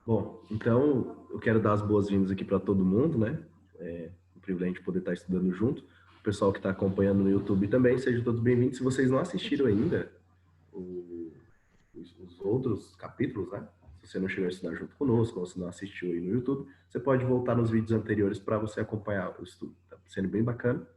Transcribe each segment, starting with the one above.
Bom, então eu quero dar as boas-vindas aqui para todo mundo, né? É um privilégio poder estar estudando junto. O pessoal que está acompanhando no YouTube também, sejam todos bem-vindos. Se vocês não assistiram ainda os outros capítulos, né? Se você não chegou a estudar junto conosco, ou se não assistiu aí no YouTube, você pode voltar nos vídeos anteriores para você acompanhar o estudo. Está sendo bem bacana.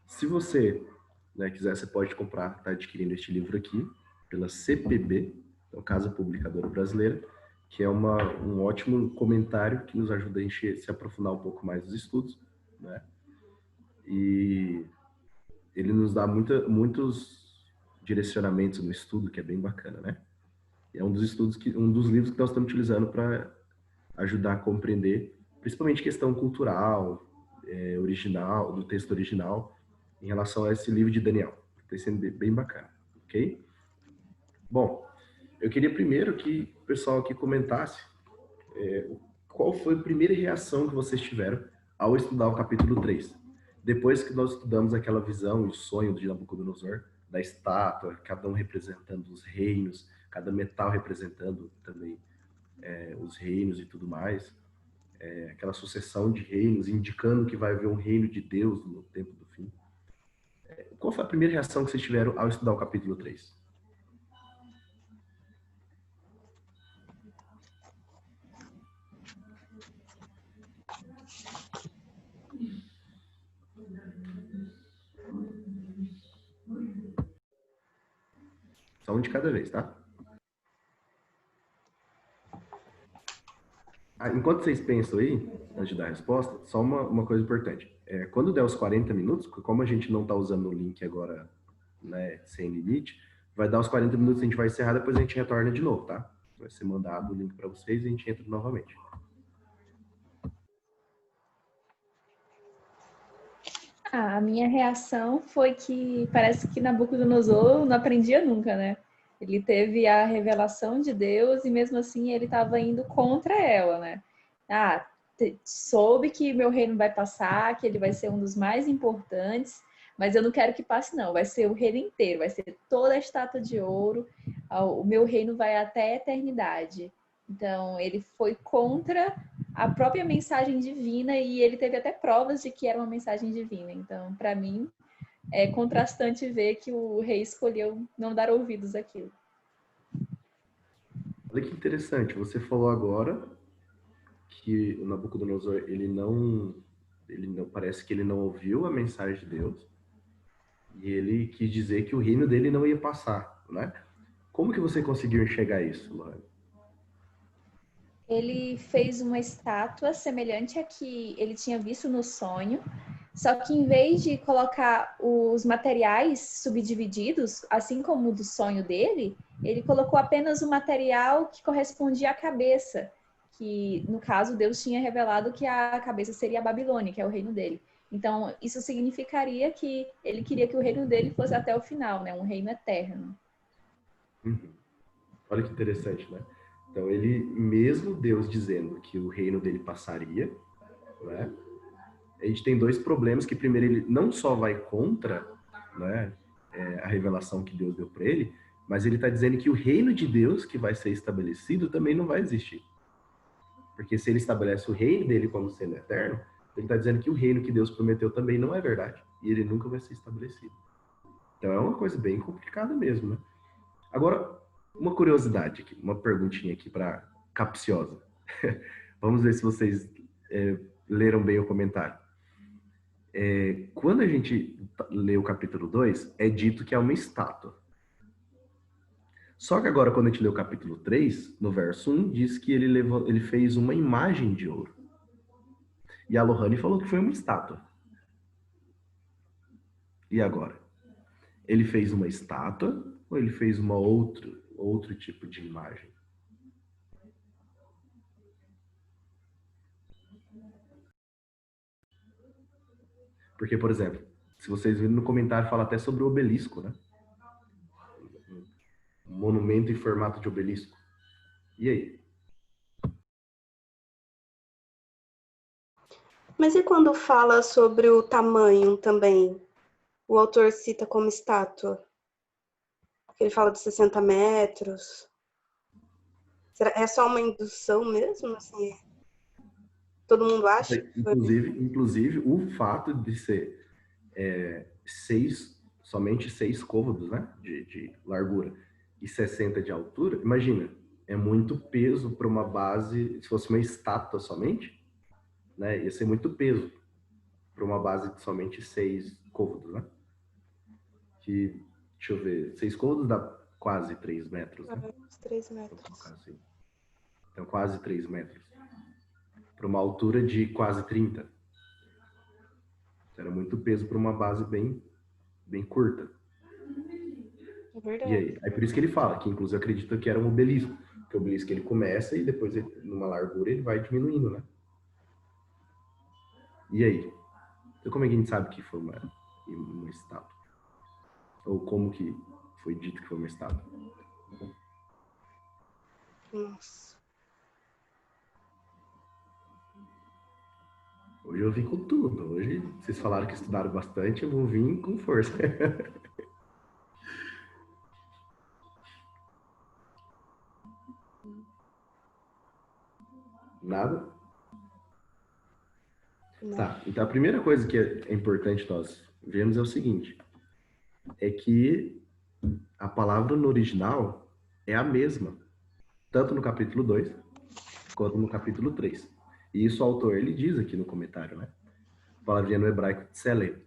Se você, né, quiser, você pode comprar, tá adquirindo este livro aqui pela CPB, então Casa Publicadora Brasileira, que é um ótimo comentário que nos ajuda a gente se aprofundar um pouco mais nos estudos, né? E ele nos dá muitos direcionamentos no estudo, que é bem bacana, né? E é um dos livros que nós estamos utilizando para ajudar a compreender, principalmente questão cultural, original, do texto original, em relação a esse livro de Daniel. Está sendo bem bacana, ok? Bom, eu queria primeiro que o pessoal aqui comentasse qual foi a primeira reação que vocês tiveram ao estudar o capítulo 3. Depois que nós estudamos aquela visão e o sonho de Nabucodonosor, da estátua, cada um representando os reinos, cada metal representando também os reinos e tudo mais, aquela sucessão de reinos, indicando que vai haver um reino de Deus no tempo do fim. Qual foi a primeira reação que vocês tiveram ao estudar o capítulo 3? Só um de cada vez, tá? Enquanto vocês pensam aí, antes de dar a resposta, só uma coisa importante. Quando der os 40 minutos, como a gente não está usando o link agora, né, sem limite, vai dar os 40 minutos, a gente vai encerrar, depois a gente retorna de novo, tá? Vai ser mandado o link para vocês e a gente entra novamente. A minha reação foi que parece que Nabucodonosor não aprendia nunca, né? Ele teve a revelação de Deus e mesmo assim ele estava indo contra ela, né? Soube que meu reino vai passar, que ele vai ser um dos mais importantes, mas eu não quero que passe não, vai ser o reino inteiro, vai ser toda a estátua de ouro, o meu reino vai até a eternidade. Então ele foi contra a própria mensagem divina e ele teve até provas de que era uma mensagem divina. Então, para mim, é contrastante ver que o rei escolheu não dar ouvidos àquilo. Olha que interessante, você falou agora que o Nabucodonosor, parece que ele não ouviu a mensagem de Deus e ele quis dizer que o reino dele não ia passar, né? Como que você conseguiu enxergar isso, Lohane? Ele fez uma estátua semelhante à que ele tinha visto no sonho, só que em vez de colocar os materiais subdivididos, assim como o do sonho dele, ele colocou apenas o material que correspondia à cabeça, que no caso Deus tinha revelado que a cabeça seria a Babilônia, que é o reino dele. Então, isso significaria que ele queria que o reino dele fosse até o final, né? Um reino eterno. Uhum. Olha que interessante, né? Então, ele, mesmo Deus dizendo que o reino dele passaria, né? A gente tem dois problemas, que primeiro ele não só vai contra, né, a revelação que Deus deu para ele, mas ele está dizendo que o reino de Deus que vai ser estabelecido também não vai existir. Porque se ele estabelece o reino dele como sendo eterno, ele está dizendo que o reino que Deus prometeu também não é verdade. E ele nunca vai ser estabelecido. Então é uma coisa bem complicada mesmo, né? Agora, uma curiosidade aqui, uma perguntinha aqui para capciosa. Vamos ver se vocês leram bem o comentário. Quando a gente lê o capítulo 2, é dito que é uma estátua. Só que agora, quando a gente lê o capítulo 3, no verso 1, diz que ele fez uma imagem de ouro. E a Lohane falou que foi uma estátua. E agora? Ele fez uma estátua ou ele fez outro tipo de imagem? Porque, por exemplo, se vocês viram no comentário, fala até sobre o obelisco, né? Um monumento em formato de obelisco. E aí? Mas e quando fala sobre o tamanho também? O autor cita como estátua. Ele fala de 60 metros. É só uma indução mesmo? Assim, todo mundo acha que foi? Inclusive, o fato de ser somente 6 côvados, né, de largura e 60 de altura, imagina, é muito peso para uma base, se fosse uma estátua somente, né, ia ser muito peso para uma base de somente 6 côvados, né? Que, deixa eu ver, 6 côvados dá quase 3 metros, né? Uns 3 Vou metros. colocar assim. Então, quase 3 metros. Para uma altura de quase 30. Era muito peso para uma base bem curta. É verdade. E aí? Aí por isso que ele fala, que inclusive acredita que era um obelisco. Porque o obelisco ele começa e depois, numa largura, ele vai diminuindo, né? E aí? Então como é que a gente sabe que foi uma estátua? Ou como que foi dito que foi uma estátua? Nossa. Hoje eu vim com tudo. Hoje vocês falaram que estudaram bastante, eu vou vir com força. Nada? Não. Tá, então a primeira coisa que é importante nós vermos é o seguinte, é que a palavra no original é a mesma, tanto no capítulo 2 quanto no capítulo 3. E isso o autor ele diz aqui no comentário, né? A palavrinha no hebraico tselem.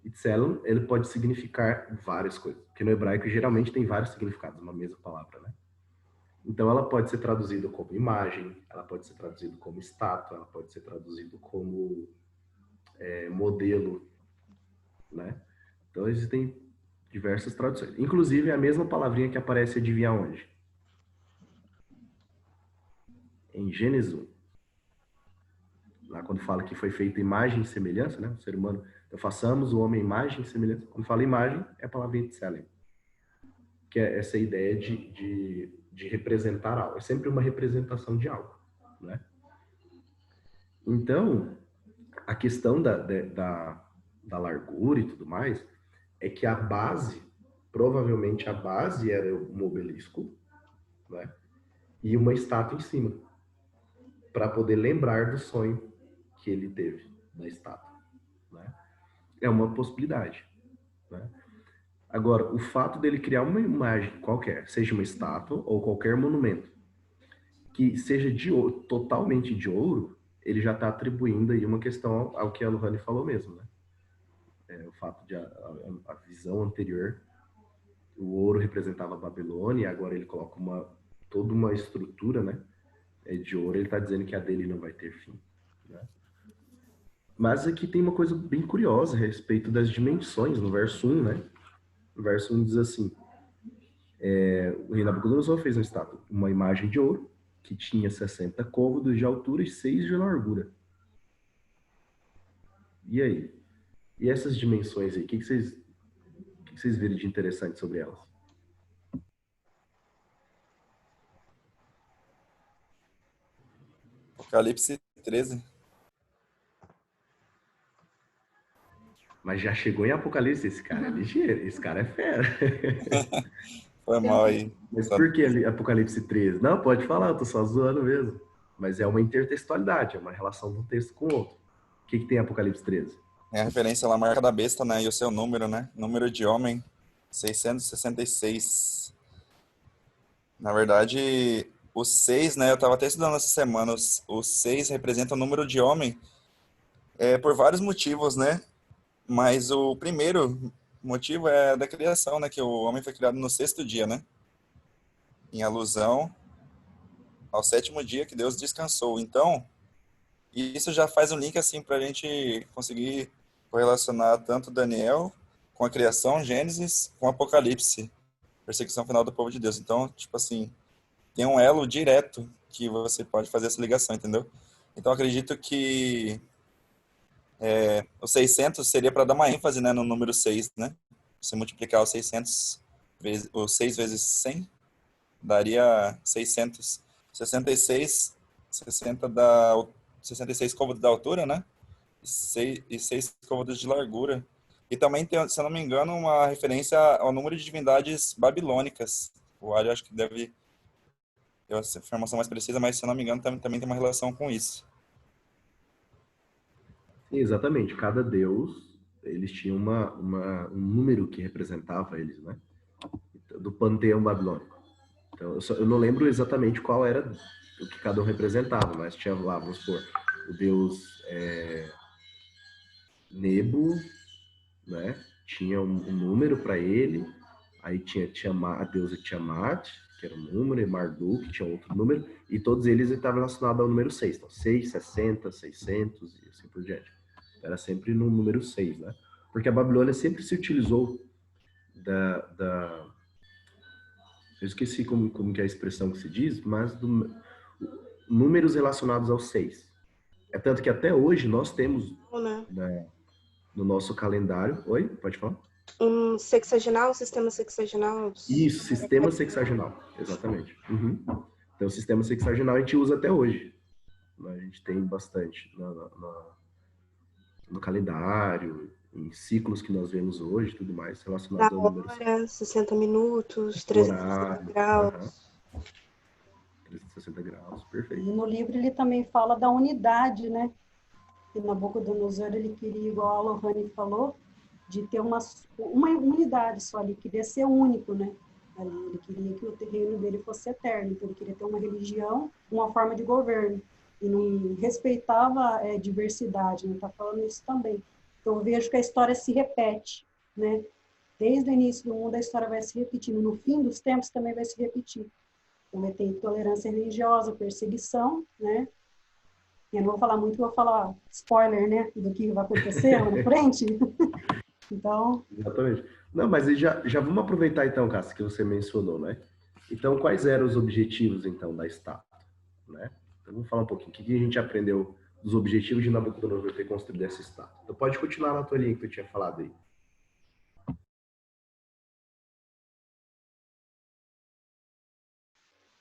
E tselem, ele pode significar várias coisas, porque no hebraico geralmente tem vários significados, uma mesma palavra, né? Então ela pode ser traduzida como imagem, ela pode ser traduzida como estátua, ela pode ser traduzida como modelo, né? Então existem diversas traduções. Inclusive é a mesma palavrinha que aparece, adivinha onde? Em Gênesis 1. Lá quando fala que foi feita imagem e semelhança, né? O ser humano, então façamos o homem imagem e semelhança. Quando fala imagem, é a palavrinha tselem, que é essa ideia de representar algo. É sempre uma representação de algo, né? Então, a questão da largura e tudo mais é que a base, provavelmente a base era um obelisco, né? E uma estátua em cima, para poder lembrar do sonho que ele teve da estátua, né? É uma possibilidade, né? Agora, o fato dele criar uma imagem qualquer, seja uma estátua ou qualquer monumento, que seja de ouro, totalmente de ouro, ele já está atribuindo aí uma questão ao que a Lohane falou mesmo, né? O fato de a visão anterior, o ouro representava a Babilônia, e agora ele coloca toda uma estrutura, né, de ouro, ele está dizendo que a dele não vai ter fim, né? Mas aqui tem uma coisa bem curiosa a respeito das dimensões, no verso 1, né? O verso 1 diz assim, o rei Nabucodonosor fez uma estátua, uma imagem de ouro, que tinha 60 côvados de altura e 6 de largura. E aí? E essas dimensões aí, o que vocês viram de interessante sobre elas? Apocalipse 13. Mas já chegou em Apocalipse, esse cara é ligeiro, esse cara é fera. Foi mal aí. Mas por que Apocalipse 13? Não, pode falar, eu tô só zoando mesmo. Mas é uma intertextualidade, é uma relação de um texto com o outro. O que tem Apocalipse 13? É a referência lá, a marca da besta, né? E o seu número, né? Número de homem, 666. Na verdade, o 6, né? Eu tava até estudando essa semana. O 6 representa o número de homem por vários motivos, né? Mas o primeiro motivo é da criação, né? Que o homem foi criado no sexto dia, né? Em alusão ao sétimo dia que Deus descansou. Então, isso já faz um link, assim, para a gente conseguir correlacionar tanto Daniel com a criação, Gênesis, com Apocalipse, perseguição final do povo de Deus. Então, tipo assim, tem um elo direto que você pode fazer essa ligação, entendeu? Então, acredito que o 600 seria para dar uma ênfase, né, no número 6, né? Se multiplicar os 600, o 6 vezes 100, daria 600. 66, 66 côvados da altura, né? E 6 côvados de largura. E também tem, se eu não me engano, uma referência ao número de divindades babilônicas. O Ari acho que deve Eu, essa informação mais precisa, mas se eu não me engano, também tem uma relação com isso. Sim, exatamente. Cada deus, eles tinham um número que representava eles, né? Do panteão babilônico. Então, eu não lembro exatamente qual era o que cada um representava, mas tinha lá, vamos supor, o deus Nebo, né? Tinha um número para ele, aí tinha Tiamat, a deusa Tiamat, que era um número, e Marduk, que tinha outro número, e todos eles estavam relacionados ao número 6. Então, 6, 60, 600 e assim por diante. Era sempre no número 6, né? Porque a Babilônia sempre se utilizou eu esqueci como que é a expressão que se diz, mas números relacionados ao 6. É tanto que até hoje nós temos, né, no nosso calendário... Oi, pode falar? Um sexagenal, sistema sexagenal. Isso, sistema sexagenal, exatamente. Uhum. Então, o sistema sexagenal a gente usa até hoje. A gente tem bastante no calendário, em ciclos que nós vemos hoje, tudo mais, relacionados ao número 60 minutos, 360 horário. graus. 360 graus, perfeito. E no livro ele também fala da unidade, né? Que Nabucodonosor, ele queria, igual a Lohane falou, de ter uma unidade só, ele queria ser único, né? Ele queria que o terreno dele fosse eterno, então ele queria ter uma religião, uma forma de governo, e não respeitava diversidade, não está falando isso também. Então eu vejo que a história se repete, né? Desde o início do mundo a história vai se repetindo, no fim dos tempos também vai se repetir. Então vai ter intolerância religiosa, perseguição, né? Eu não vou falar muito, vou falar spoiler, né, do que vai acontecer lá na frente. Então... Exatamente. Não, mas já vamos aproveitar então, Cássia, que você mencionou, né? Então, quais eram os objetivos, então, da estátua, né? Então, vamos falar um pouquinho. O que a gente aprendeu dos objetivos de Nabucodonosor ter construído essa estátua? Então, pode continuar na tua linha que tu tinha falado aí.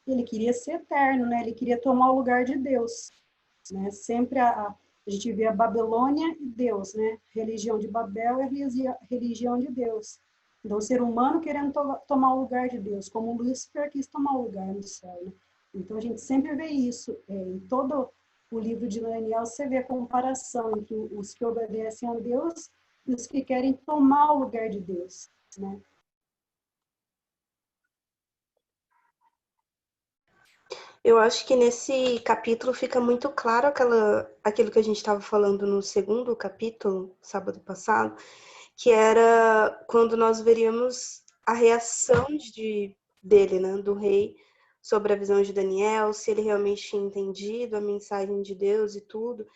Ele queria ser eterno, né? Ele queria tomar o lugar de Deus, né? Sempre a gente vê a Babilônia e Deus, né? Religião de Babel é religião de Deus. Então, o ser humano querendo tomar o lugar de Deus, como Lúcifer quis tomar o lugar no céu, né? Então, a gente sempre vê isso. Em todo o livro de Daniel, você vê a comparação entre os que obedecem a Deus e os que querem tomar o lugar de Deus, né? Eu acho que nesse capítulo fica muito claro aquilo que a gente estava falando no segundo capítulo, sábado passado, que era quando nós veríamos a reação dele, né, do rei, sobre a visão de Daniel, se ele realmente tinha entendido a mensagem de Deus e tudo.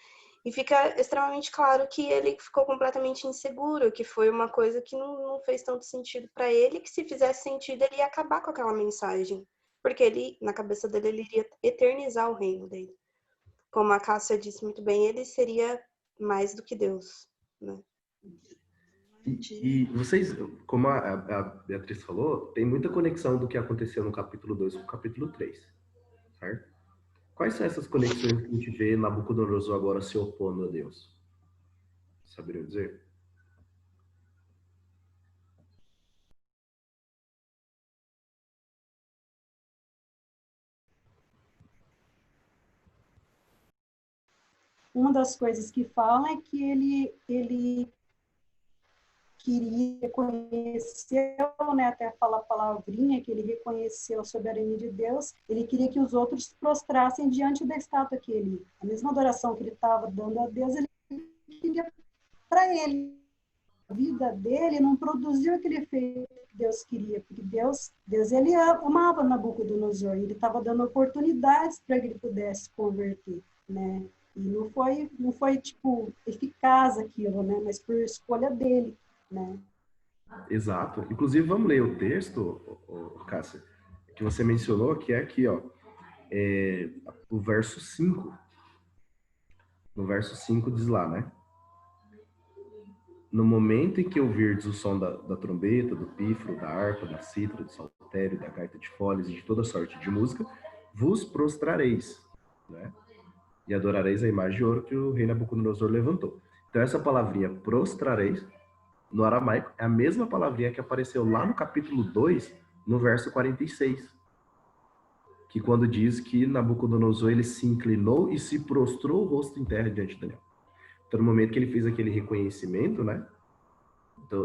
E fica extremamente claro que ele ficou completamente inseguro, que foi uma coisa que não fez tanto sentido para ele, que se fizesse sentido ele ia acabar com aquela mensagem. Porque ele, na cabeça dele, ele iria eternizar o reino dele. Como a Cássia disse muito bem, ele seria mais do que Deus, né? E vocês, como a Beatriz falou, tem muita conexão do que aconteceu no capítulo 2 com o capítulo 3, certo? Quais são essas conexões que a gente vê Nabucodonosor agora se opondo a Deus? Saberiam dizer? Uma das coisas que fala é que ele queria reconhecer, né, até falar a palavrinha, que ele reconheceu a soberania de Deus, ele queria que os outros se prostrassem diante da estátua que ele, a mesma adoração que ele estava dando a Deus, ele queria para ele. A vida dele não produziu aquele efeito que Deus queria, porque Deus ele amava Nabucodonosor, ele estava dando oportunidades para que ele pudesse converter, né? E não foi tipo eficaz aquilo, né? Mas por escolha dele, né? Exato. Inclusive, vamos ler o texto, Cássia, que você mencionou, que é aqui, ó, o verso 5. No verso 5 diz lá, né? No momento em que ouvirdes o som da trombeta, do pífaro, da harpa, da cítara, do saltério, da gaita de foles e de toda sorte de música, vos prostrareis, né? E adorareis a imagem de ouro que o rei Nabucodonosor levantou. Então, essa palavrinha prostrareis, no aramaico, é a mesma palavrinha que apareceu lá no capítulo 2, no verso 46. que quando diz que Nabucodonosor ele se inclinou e se prostrou o rosto em terra diante de Daniel. Então, no momento que ele fez aquele reconhecimento, né,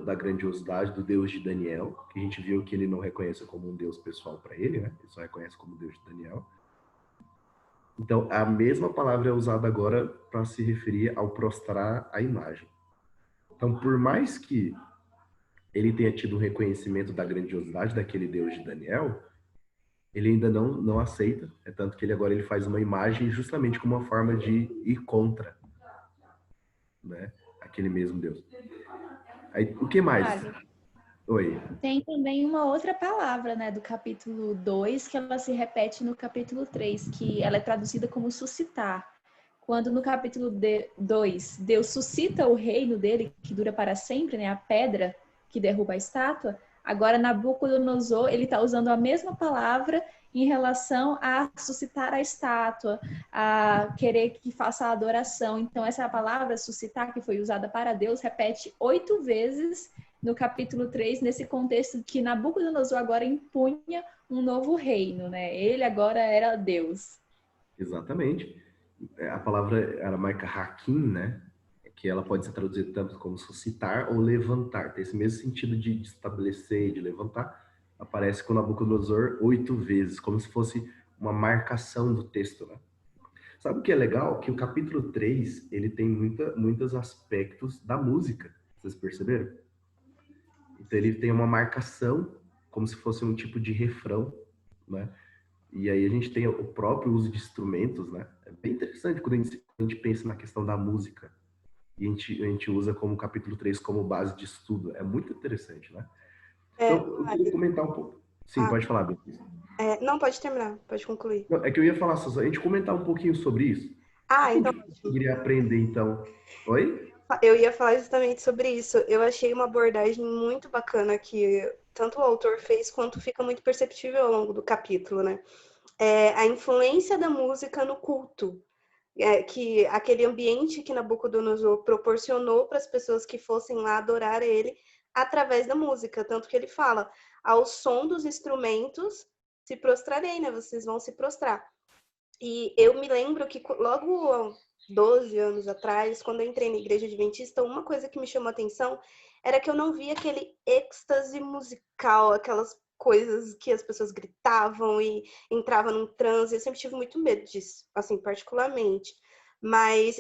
da grandiosidade do Deus de Daniel, que a gente viu que ele não reconhece como um Deus pessoal para ele, né, ele só reconhece como Deus de Daniel. Então, a mesma palavra é usada agora para se referir ao prostrar a imagem. Então, por mais que ele tenha tido um reconhecimento da grandiosidade daquele Deus de Daniel, ele ainda não aceita. É tanto que ele faz uma imagem justamente como uma forma de ir contra, né, aquele mesmo Deus. Aí, o que mais? Oi. Tem também uma outra palavra, né, do capítulo 2, que ela se repete no capítulo 3, que ela é traduzida como suscitar. Quando no capítulo 2, Deus suscita o reino dele, que dura para sempre, né, a pedra que derruba a estátua, agora Nabucodonosor, ele está usando a mesma palavra em relação a suscitar a estátua, a querer que faça a adoração. Então, essa palavra, suscitar, que foi usada para Deus, repete 8 vezes no capítulo 3, nesse contexto que Nabucodonosor agora impunha um novo reino, né? Ele agora era Deus. Exatamente. A palavra aramaica hakim, né? Que ela pode ser traduzida tanto como suscitar ou levantar. Tem esse mesmo sentido de estabelecer, de levantar. Aparece com Nabucodonosor 8 vezes, como se fosse uma marcação do texto, né? Sabe o que é legal? Que o capítulo 3, ele tem muitos aspectos da música. Vocês perceberam? Então ele tem uma marcação, como se fosse um tipo de refrão, né? E aí a gente tem o próprio uso de instrumentos, né? É bem interessante quando a gente pensa na questão da música. E a gente usa como capítulo 3 como base de estudo. É muito interessante, né? Então, eu queria comentar um pouco. Sim, pode falar, Beatriz. Não, pode terminar, pode concluir. Não, é que eu ia falar só, a gente comentar um pouquinho sobre isso. Então. A gente queria aprender, então. Oi? Eu ia falar justamente sobre isso. Eu achei uma abordagem muito bacana que tanto o autor fez quanto fica muito perceptível ao longo do capítulo, né? A influência da música no culto. Que aquele ambiente que Nabucodonosor proporcionou para as pessoas que fossem lá adorar ele através da música. Tanto que ele fala, ao som dos instrumentos se prostrarei, né? Vocês vão se prostrar. E eu me lembro que logo 12 anos atrás, quando eu entrei na igreja adventista, uma coisa que me chamou a atenção era que eu não via aquele êxtase musical, aquelas coisas que as pessoas gritavam e entravam num transe. Eu sempre tive muito medo disso, assim, particularmente.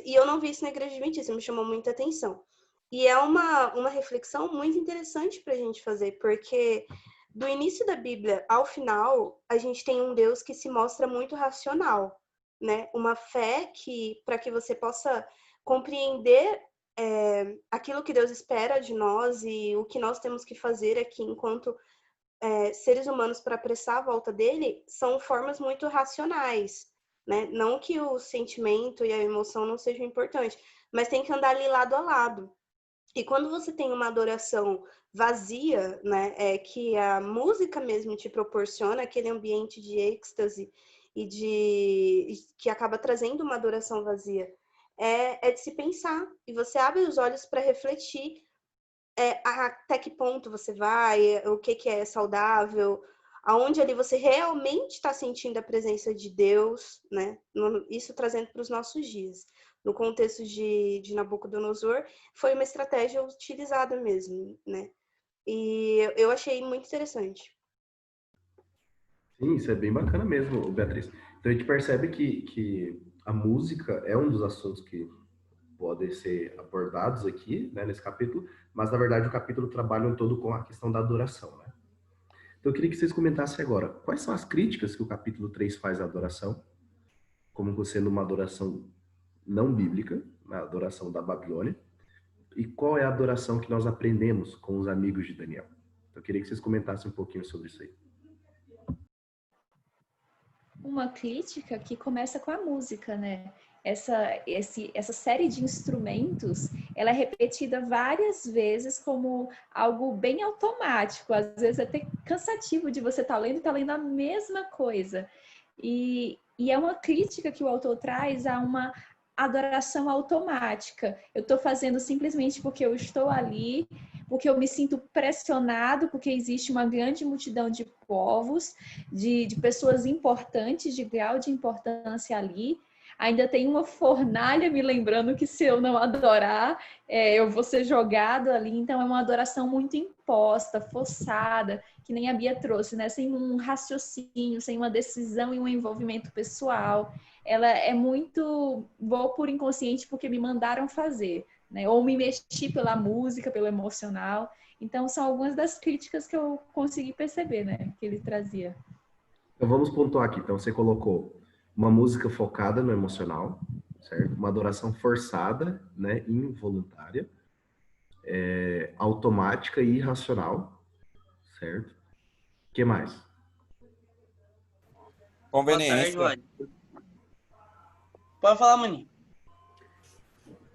E eu não vi isso na igreja adventista, me chamou muita atenção. E é uma reflexão muito interessante para a gente fazer, porque do início da Bíblia ao final, a gente tem um Deus que se mostra muito racional, né? Uma fé que, para que você possa compreender aquilo que Deus espera de nós e o que nós temos que fazer aqui enquanto seres humanos para apressar a volta dele, são formas muito racionais, né? Não que o sentimento e a emoção não sejam importantes, mas tem que andar ali lado a lado. E quando você tem uma adoração vazia, né, que a música mesmo te proporciona, aquele ambiente de êxtase e que acaba trazendo uma adoração vazia, é de se pensar. E você abre os olhos para refletir até que ponto você vai, o que é saudável, aonde ali você realmente está sentindo a presença de Deus, né? Isso trazendo para os nossos dias. No contexto de Nabucodonosor, foi uma estratégia utilizada mesmo, né? E eu achei muito interessante. Sim, isso é bem bacana mesmo, Beatriz. Então a gente percebe que a música é um dos assuntos que podem ser abordados aqui, né, nesse capítulo, mas na verdade o capítulo trabalha todo com a questão da adoração, né? Então eu queria que vocês comentassem agora, quais são as críticas que o capítulo 3 faz à adoração, como sendo uma adoração não bíblica, a adoração da Babilônia, e qual é a adoração que nós aprendemos com os amigos de Daniel. Então eu queria que vocês comentassem um pouquinho sobre isso aí. Uma crítica que começa com a música, né? Essa série de instrumentos, ela é repetida várias vezes como algo bem automático. Às vezes é até cansativo de você estar lendo a mesma coisa. E é uma crítica que o autor traz a uma adoração automática. Eu estou fazendo simplesmente porque eu estou ali, porque eu me sinto pressionado, porque existe uma grande multidão de povos, de pessoas importantes, de grau de importância ali. Ainda tem uma fornalha me lembrando que se eu não adorar, eu vou ser jogado ali. Então é uma adoração muito imposta, forçada, que nem a Bia trouxe, né? Sem um raciocínio, sem uma decisão e um envolvimento pessoal. Ela é muito, vou por inconsciente porque me mandaram fazer, né? Ou me mexi pela música, pelo emocional. Então são algumas das críticas que eu consegui perceber, né? Que ele trazia. Então vamos pontuar aqui. Então você colocou uma música focada no emocional, certo? Uma adoração forçada, né? Involuntária, automática e irracional, certo? O que mais? Boa tarde, Conveniência. Wadi. Pode falar, maninho.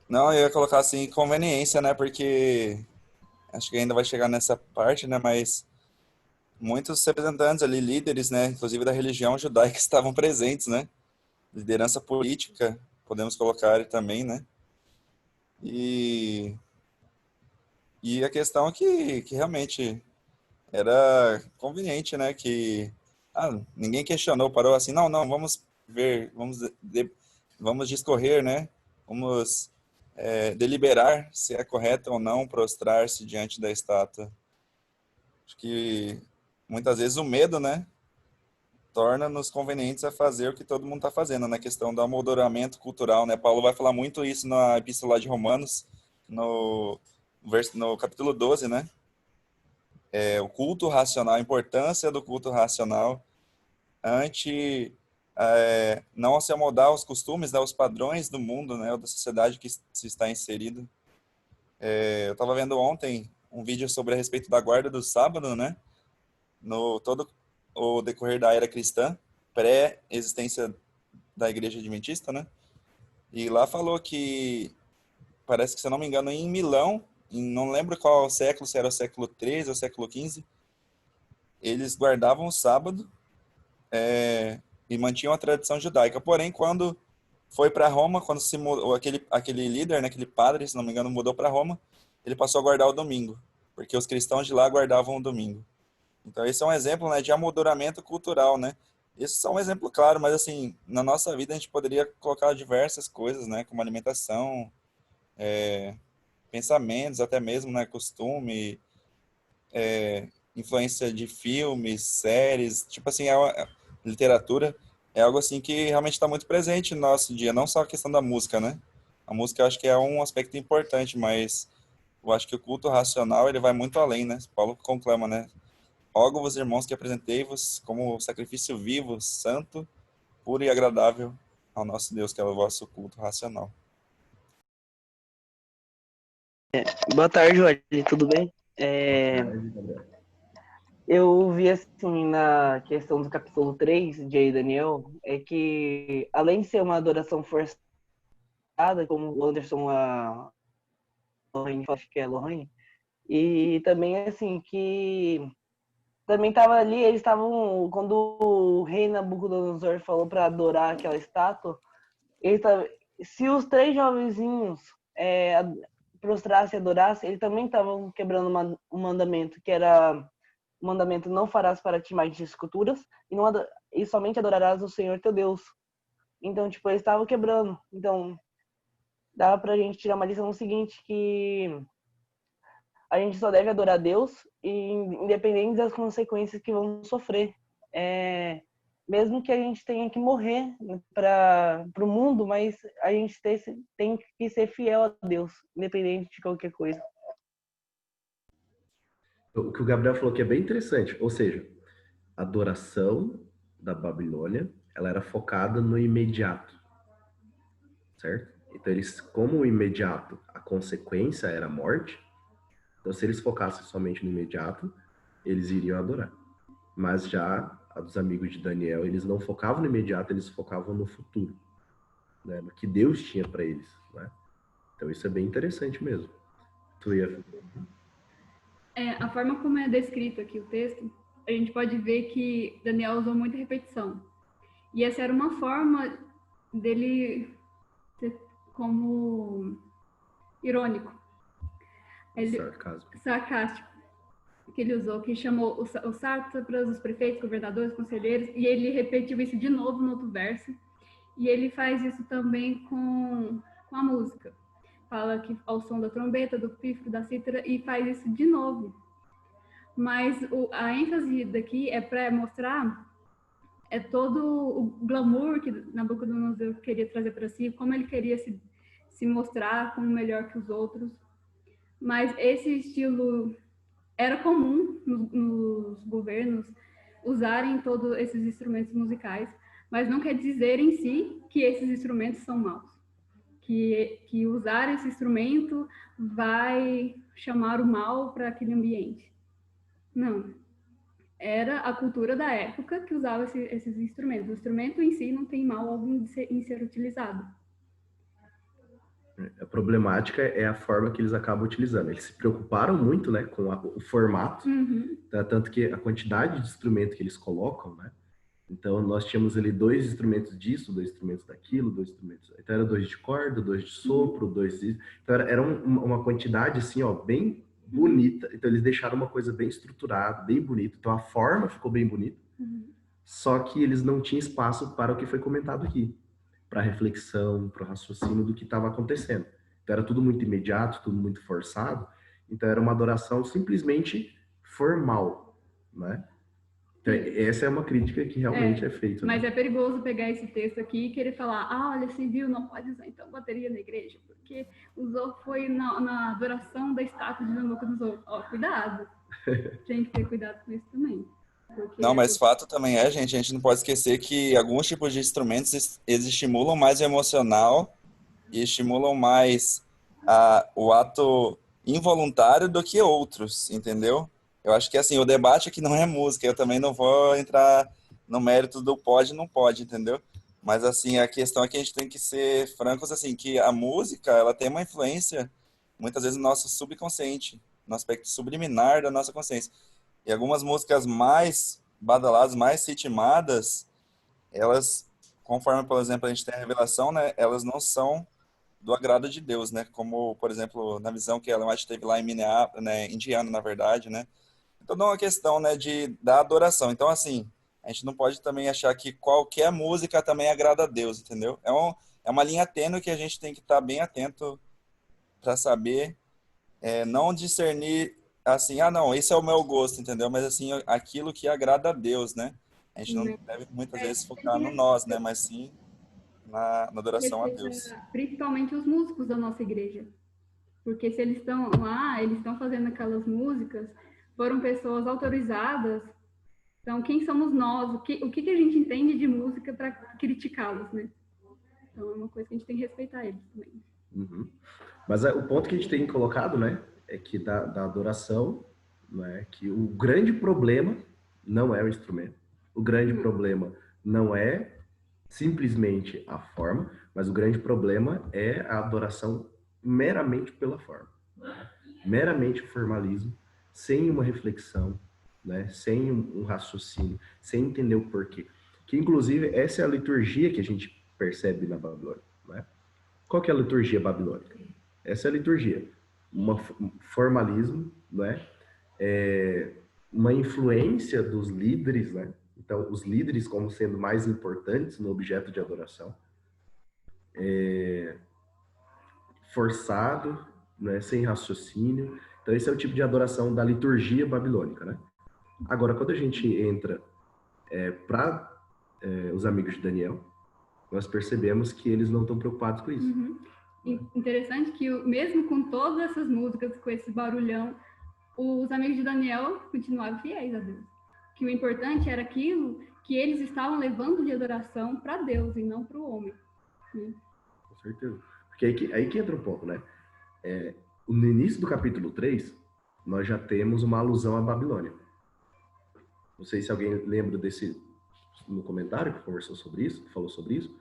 Não, eu ia colocar assim, conveniência, né? Porque acho que ainda vai chegar nessa parte, né? Mas muitos representantes ali, líderes, né? Inclusive da religião judaica, estavam presentes, né? Liderança política, podemos colocar também, né? E, e a questão é que realmente era conveniente, né? Que ninguém questionou, parou assim, não, vamos ver, vamos discorrer, né? Vamos deliberar se é correto ou não prostrar-se diante da estátua. Acho que muitas vezes o medo, né? Torna-nos convenientes a fazer o que todo mundo está fazendo, na questão do amoldouramento cultural, né? Paulo vai falar muito isso na Epístola de Romanos, no capítulo 12, né? O culto racional, a importância do culto racional ante não se amoldar aos costumes, né, aos padrões do mundo, né, ou da sociedade que se está inserido. Eu estava vendo ontem um vídeo sobre a respeito da guarda do sábado, né, no todo o decorrer da era cristã, pré-existência da igreja adventista, né, e lá falou que, parece que, se eu não me engano, em Milão, não lembro qual século, se era o século XIII ou século XV, eles guardavam o sábado e mantinham a tradição judaica. Porém, quando foi para Roma, quando se mudou, aquele líder, né, aquele padre, se não me engano, mudou para Roma, ele passou a guardar o domingo, porque os cristãos de lá guardavam o domingo. Então, esse é um exemplo, né, de amoldouramento cultural, né? Isso é só um exemplo claro, mas assim, na nossa vida a gente poderia colocar diversas coisas, né, como alimentação, pensamentos, até mesmo, né, costume, influência de filmes, séries, tipo assim, literatura, é algo assim que realmente está muito presente no nosso dia, não só a questão da música, né? A música eu acho que é um aspecto importante, mas eu acho que o culto racional, ele vai muito além, né? Paulo conclama, né? Rogo-vos, irmãos, que apresentei-vos como sacrifício vivo, santo, puro e agradável ao nosso Deus, que é o vosso culto racional. Boa tarde, Wadi. Tudo bem? Eu vi assim na questão do capítulo 3 de aí, Daniel, é que além de ser uma adoração forçada, como o Anderson, a Lohane, acho que é Lohane, e também assim que também estava ali, eles estavam, quando o rei Nabucodonosor falou para adorar aquela estátua, ele tava, se os três jovenzinhos prostrassem e adorassem, eles também estavam quebrando um mandamento, que era o mandamento: não farás para ti mais de esculturas e somente adorarás o Senhor teu Deus. Então, tipo, eles estavam quebrando. Então, dava pra gente tirar uma lição seguinte, que a gente só deve adorar a Deus, e independente das consequências que vamos sofrer. Mesmo que a gente tenha que morrer para o mundo, mas a gente tem que ser fiel a Deus, independente de qualquer coisa. O que o Gabriel falou que é bem interessante, ou seja, a adoração da Babilônia, ela era focada no imediato, certo? Então eles, como o imediato, a consequência era a morte, então se eles focassem somente no imediato, eles iriam adorar. Mas já a dos amigos de Daniel, eles não focavam no imediato, eles focavam no futuro, né? No que Deus tinha para eles, né? Então isso é bem interessante mesmo. Tu ia... A forma como é descrito aqui o texto, a gente pode ver que Daniel usou muita repetição. E essa era uma forma dele ser como irônico. Sarcástico que ele usou, que chamou os sátrapas, os prefeitos, governadores, conselheiros, e ele repetiu isso de novo no outro verso. E ele faz isso também com a música. Fala que ao som da trombeta, do pífaro, da cítara, e faz isso de novo. Mas a ênfase daqui é para mostrar todo o glamour que Nabucodonosor queria trazer para si, como ele queria se mostrar como melhor que os outros. Mas esse estilo era comum nos governos usarem todos esses instrumentos musicais, mas não quer dizer em si que esses instrumentos são maus. Que usar esse instrumento vai chamar o mal para aquele ambiente. Não. Era a cultura da época que usava esses instrumentos. O instrumento em si não tem mal algum em ser utilizado. A problemática é a forma que eles acabam utilizando. Eles se preocuparam muito, né, com o formato, tanto que a quantidade de instrumento que eles colocam, né? Então, nós tínhamos ali 2 instrumentos disso, 2 instrumentos daquilo, 2 instrumentos... Então, era 2 de corda, 2 de sopro, 2 de... Então, era uma quantidade, assim, ó, bem bonita. Então, eles deixaram uma coisa bem estruturada, bem bonita. Então, a forma ficou bem bonita. Só que eles não tinham espaço para o que foi comentado aqui. Para reflexão, para o raciocínio do que estava acontecendo. Então, era tudo muito imediato, tudo muito forçado. Então, era uma adoração simplesmente formal, né? Então, essa é uma crítica que realmente é feita. Mas né? é perigoso pegar esse texto aqui e querer falar, olha, civil não pode usar então bateria na igreja, porque usou foi na adoração da estátua de Nabucodonosor. Ó, cuidado. Tem que ter cuidado com isso também. Não, mas fato também a gente não pode esquecer que alguns tipos de instrumentos eles estimulam mais o emocional e estimulam mais o ato involuntário do que outros, entendeu? Eu acho que assim, o debate aqui não é música, eu também não vou entrar no mérito do pode e não pode, entendeu? Mas assim, a questão é que a gente tem que ser francos, assim, que a música, ela tem uma influência, muitas vezes, no nosso subconsciente, no aspecto subliminar da nossa consciência. E algumas músicas mais badaladas, mais ritmadas, elas, conforme, por exemplo, a gente tem a revelação, né, elas não são do agrado de Deus, né? Como, por exemplo, na visão que ela mais teve lá em Minneapolis, né, Indiana, na verdade, né? Então, não é uma questão, né, da adoração. Então, assim, a gente não pode também achar que qualquer música também agrada a Deus, entendeu? É uma linha tênue que a gente tem que estar bem atento para saber, não discernir assim, não, esse é o meu gosto, entendeu? Mas assim, aquilo que agrada a Deus, né? A gente não deve muitas vezes focar no nós, né? Mas sim na adoração a Deus. Principalmente os músicos da nossa igreja. Porque se eles estão lá, eles estão fazendo aquelas músicas, foram pessoas autorizadas. Então, quem somos nós? O que a gente entende de música para criticá-los, né? Então, é uma coisa que a gente tem que respeitar eles também. Mas o ponto que a gente tem colocado, né, é que da adoração, né, que o grande problema não é o instrumento. O grande problema não é simplesmente a forma, mas o grande problema é a adoração meramente pela forma. Meramente o formalismo, sem uma reflexão, né, sem um raciocínio, sem entender o porquê. Que, inclusive, essa é a liturgia que a gente percebe na Babilônia. Né? Qual que é a liturgia babilônica? Essa é a liturgia. Um formalismo, né? Uma influência dos líderes, né? Então, os líderes como sendo mais importantes no objeto de adoração. Forçado, né? Sem raciocínio. Então, esse é o tipo de adoração da liturgia babilônica, né? Agora, quando a gente entra para os amigos de Daniel, nós percebemos que eles não estão preocupados com isso. Interessante que, mesmo com todas essas músicas, com esse barulhão, os amigos de Daniel continuavam fiéis a Deus. Que o importante era aquilo que eles estavam levando de adoração para Deus e não para o homem. Né? Com certeza. Porque aí que entra um ponto, né? No início do capítulo 3, nós já temos uma alusão à Babilônia. Não sei se alguém lembra no comentário que conversou sobre isso, que falou sobre isso,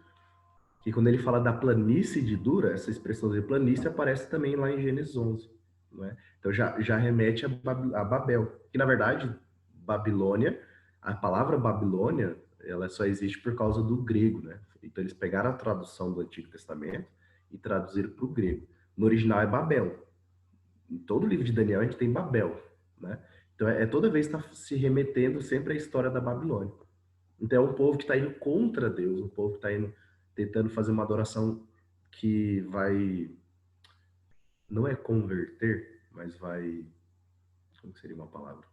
que quando ele fala da planície de Dura, essa expressão de planície aparece também lá em Gênesis 11. Né? Então já remete a Babel, que na verdade, Babilônia, a palavra Babilônia, ela só existe por causa do grego, né? Então eles pegaram a tradução do Antigo Testamento e traduziram para o grego. No original é Babel, em todo o livro de Daniel a gente tem Babel, né? Então toda vez está se remetendo sempre à história da Babilônia. Então é um povo que está indo contra Deus, um povo que está indo tentando fazer uma adoração que vai, não é converter, mas vai, como seria uma palavra?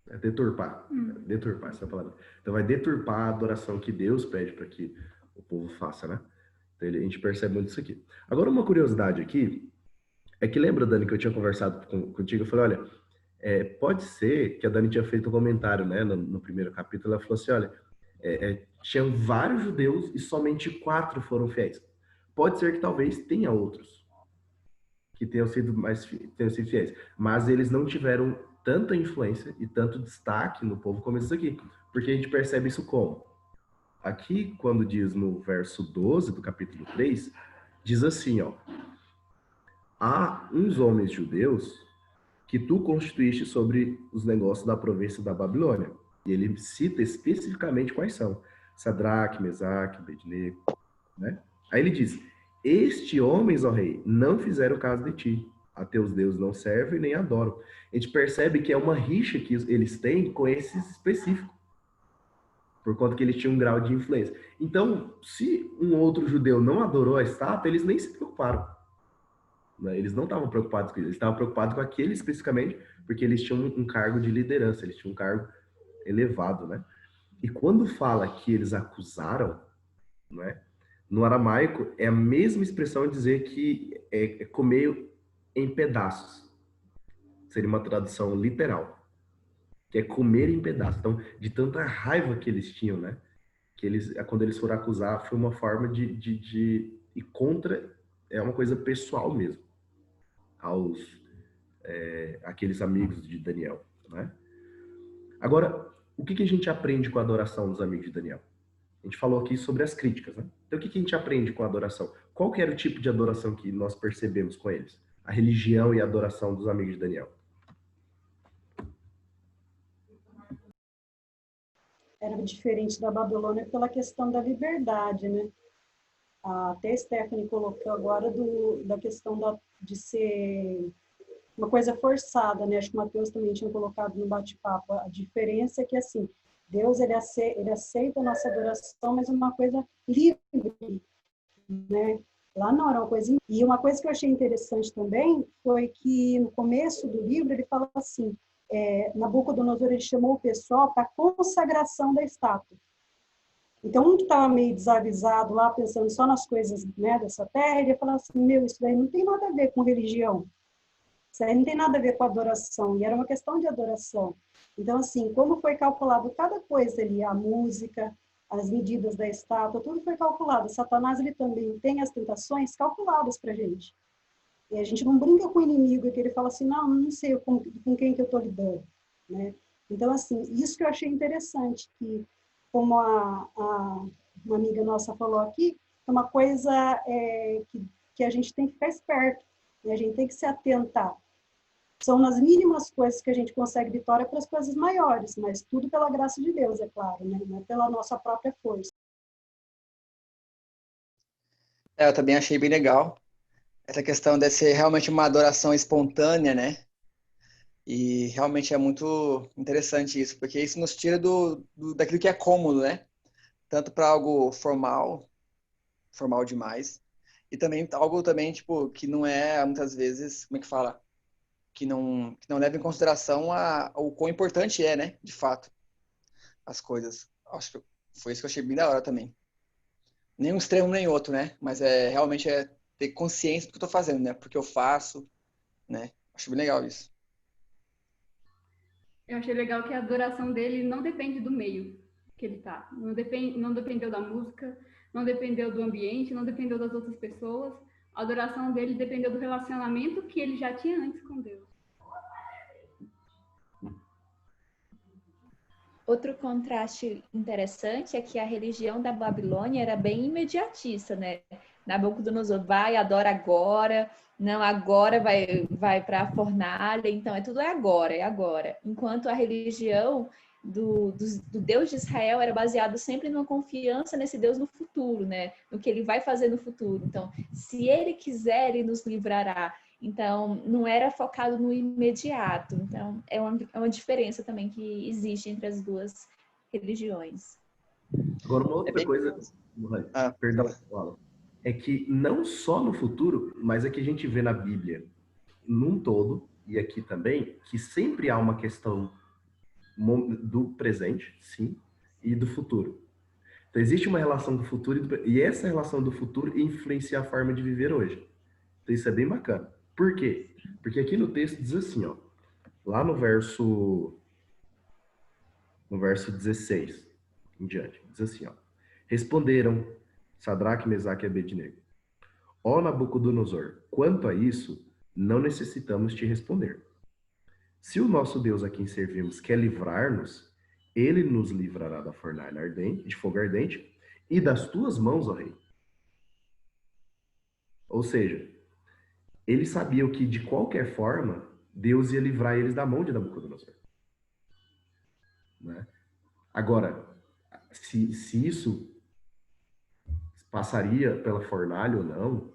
É deturpar. Deturpar, essa é a palavra. Então vai deturpar a adoração que Deus pede para que o povo faça, né? Então a gente percebe muito isso aqui. Agora, uma curiosidade aqui, é que lembra, Dani, que eu tinha conversado contigo, eu falei, olha, pode ser que a Dani tinha feito um comentário, né, no primeiro capítulo, ela falou assim, olha, tinham vários judeus e somente 4 foram fiéis. Pode ser que talvez tenha outros que tenham sido fiéis, mas eles não tiveram tanta influência e tanto destaque no povo como esses aqui, porque a gente percebe isso como? Aqui, quando diz no verso 12 do capítulo 3, diz assim, ó, há uns homens judeus que tu constituíste sobre os negócios da província da Babilônia. E ele cita especificamente quais são. Sadraque, Mesaque, Abednego, né? Aí ele diz, estes homens, ó rei, não fizeram caso de ti. A teus deuses não servem nem adoram. A gente percebe que é uma rixa que eles têm com esses específicos, por conta que eles tinham um grau de influência. Então, se um outro judeu não adorou a estátua, eles nem se preocuparam. Eles não estavam preocupados com isso, eles estavam preocupados com aquele especificamente, porque eles tinham um cargo de liderança, eles tinham um cargo elevado, né? E quando fala que eles acusaram, né? No aramaico, é a mesma expressão de dizer que é comer em pedaços. Seria uma tradução literal. Que é comer em pedaços. Então, de tanta raiva que eles tinham, né? Que eles, quando eles foram acusar, foi uma forma de ir contra, é uma coisa pessoal mesmo, aqueles amigos de Daniel, né? Agora, o que a gente aprende com a adoração dos amigos de Daniel? A gente falou aqui sobre as críticas, né? Então, o que a gente aprende com a adoração? Qual que era o tipo de adoração que nós percebemos com eles? A religião e a adoração dos amigos de Daniel. Era diferente da Babilônia pela questão da liberdade, né? Até a Stephanie colocou agora da questão de ser uma coisa forçada, né? Acho que o Mateus também tinha colocado no bate-papo. A diferença é que, assim, Deus, ele aceita a nossa adoração, mas é uma coisa livre, né? Lá não era uma coisa... E uma coisa que eu achei interessante também foi que, no começo do livro, ele fala assim, Nabucodonosor, ele chamou o pessoal para a consagração da estátua. Então, um que estava meio desavisado lá, pensando só nas coisas, né, dessa terra, ele ia falar assim, isso daí não tem nada a ver com religião. Isso aí não tem nada a ver com adoração. E era uma questão de adoração. Então, assim, como foi calculado cada coisa ali, a música, as medidas da estátua, tudo foi calculado. Satanás, ele também tem as tentações calculadas para a gente. E a gente não brinca com o inimigo, que ele fala assim, não sei com quem que eu estou lidando, né? Então, assim, isso que eu achei interessante, que como uma amiga nossa falou aqui, é uma coisa que a gente tem que ficar esperto, né? A gente tem que se atentar. São nas mínimas coisas que a gente consegue vitória para as coisas maiores, mas tudo pela graça de Deus, é claro, né? Não é pela nossa própria força. Eu também achei bem legal essa questão de ser realmente uma adoração espontânea, né? E realmente é muito interessante isso, porque isso nos tira daquilo que é cômodo, né? Tanto para algo formal demais, e também algo também, tipo, que não é, muitas vezes, como é que fala? Que não leva em consideração o quão importante é, né? De fato, as coisas. Acho que foi isso que eu achei bem da hora também. Nem um extremo, nem outro, né? Mas realmente ter consciência do que eu tô fazendo, né? Porque eu faço, né? Acho bem legal isso. Eu achei legal que a adoração dele não depende do meio que ele tá. Não dependeu da música, não dependeu do ambiente, não dependeu das outras pessoas. A adoração dele dependeu do relacionamento que ele já tinha antes com Deus. Outro contraste interessante é que a religião da Babilônia era bem imediatista, né? Nabucodonosor vai, adora agora, não, agora vai para a fornalha, então tudo é agora. Enquanto a religião do Deus de Israel era baseado sempre numa confiança nesse Deus no futuro, né? No que ele vai fazer no futuro. Então, se ele quiser, ele nos livrará. Então, não era focado no imediato. Então, é uma diferença também que existe entre as duas religiões. Agora, uma outra coisa, perdão, é que não só no futuro, mas é que a gente vê na Bíblia, num todo, e aqui também, que sempre há uma questão do presente, sim, e do futuro. Então, existe uma relação do futuro e essa relação do futuro influencia a forma de viver hoje. Então, isso é bem bacana. Por quê? Porque aqui no texto diz assim, ó, lá no verso 16 em diante, diz assim, ó, responderam Sadraque, Mesaque e Abednego: ó Nabucodonosor, quanto a isso, não necessitamos te responder. Se o nosso Deus a quem servimos quer livrar-nos, ele nos livrará da fornalha ardente, de fogo ardente, e das tuas mãos, ó rei. Ou seja, eles sabiam que, de qualquer forma, Deus ia livrar eles da mão de Nabucodonosor. Né? Agora, se isso passaria pela fornalha ou não,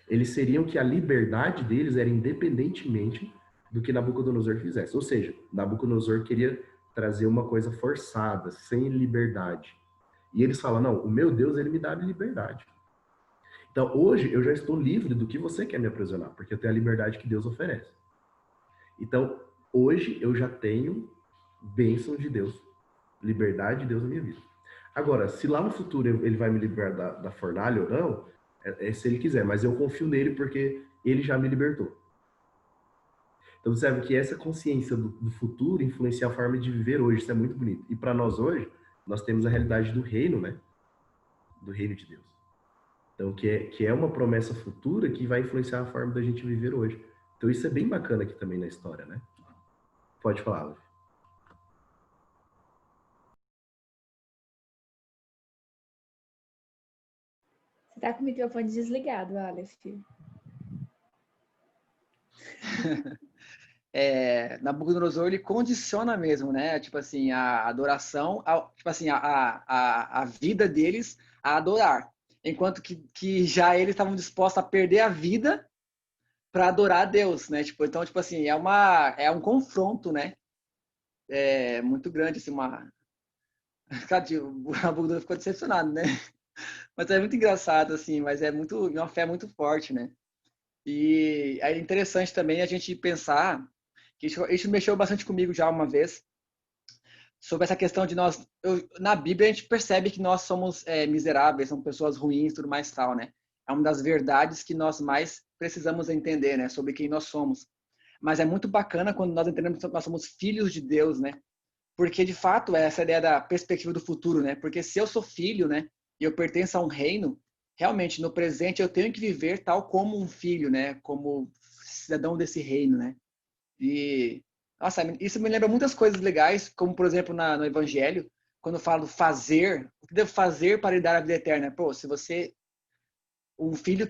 eles seriam que a liberdade deles era independentemente do que Nabucodonosor fizesse. Ou seja, Nabucodonosor queria trazer uma coisa forçada, sem liberdade. E eles falam, não, o meu Deus, ele me dá liberdade. Então, hoje, eu já estou livre do que você quer me aprisionar, porque eu tenho a liberdade que Deus oferece. Então, hoje, eu já tenho bênção de Deus, liberdade de Deus na minha vida. Agora, se lá no futuro ele vai me liberar da fornalha ou não, é se ele quiser, mas eu confio nele porque ele já me libertou. Então, você sabe que essa consciência do futuro influencia a forma de viver hoje, isso é muito bonito. E para nós hoje, nós temos a realidade do reino, né? Do reino de Deus. Então, que é uma promessa futura que vai influenciar a forma da gente viver hoje. Então, isso é bem bacana aqui também na história, né? Pode falar, Aleph. Você tá com o microfone desligado, Aleph. Nabucodonosor, ele condiciona mesmo, né? Tipo assim, a adoração, tipo assim, a vida deles a adorar. Enquanto que já eles estavam dispostos a perder a vida para adorar a Deus, né? Tipo, então, tipo assim, é um confronto, né? Muito grande, assim, o Nabucodonosor ficou decepcionado, né? Mas é muito engraçado, assim, mas é uma fé muito forte, né? E é interessante também a gente pensar, que isso mexeu bastante comigo já uma vez, sobre essa questão de na Bíblia a gente percebe que nós somos miseráveis, somos pessoas ruins, tudo mais tal, né? É uma das verdades que nós mais precisamos entender, né? Sobre quem nós somos. Mas é muito bacana quando nós entendemos que nós somos filhos de Deus, né? Porque, de fato, é essa ideia da perspectiva do futuro, né? Porque se eu sou filho, né? E eu pertenço a um reino, realmente, no presente, eu tenho que viver tal como um filho, né? Como cidadão desse reino, né? E, nossa, isso me lembra muitas coisas legais, como, por exemplo, no Evangelho, quando eu falo fazer, o que devo fazer para lhe dar a vida eterna? Pô, se você... Um filho,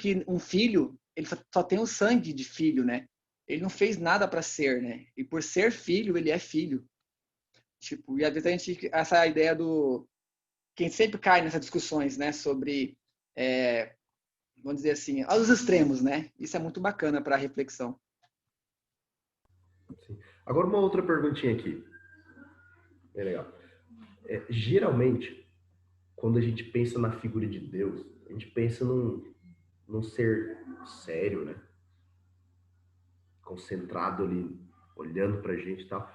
ele só tem o sangue de filho, né? Ele não fez nada para ser, né? E por ser filho, ele é filho. Tipo, e às vezes a gente... Essa ideia do... Quem sempre cai nessas discussões, né? Sobre... vamos dizer assim, aos extremos, né? Isso é muito bacana para reflexão. Sim. Agora uma outra perguntinha aqui. É legal. Geralmente, quando a gente pensa na figura de Deus, a gente pensa num ser sério, né? Concentrado ali, olhando pra gente e tal.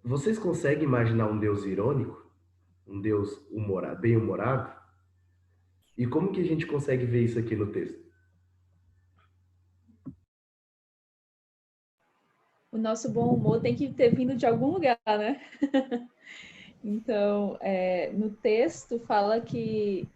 Vocês conseguem imaginar um Deus irônico? Um Deus bem-humorado? E como que a gente consegue ver isso aqui no texto? O nosso bom humor tem que ter vindo de algum lugar, né? Então, no texto fala que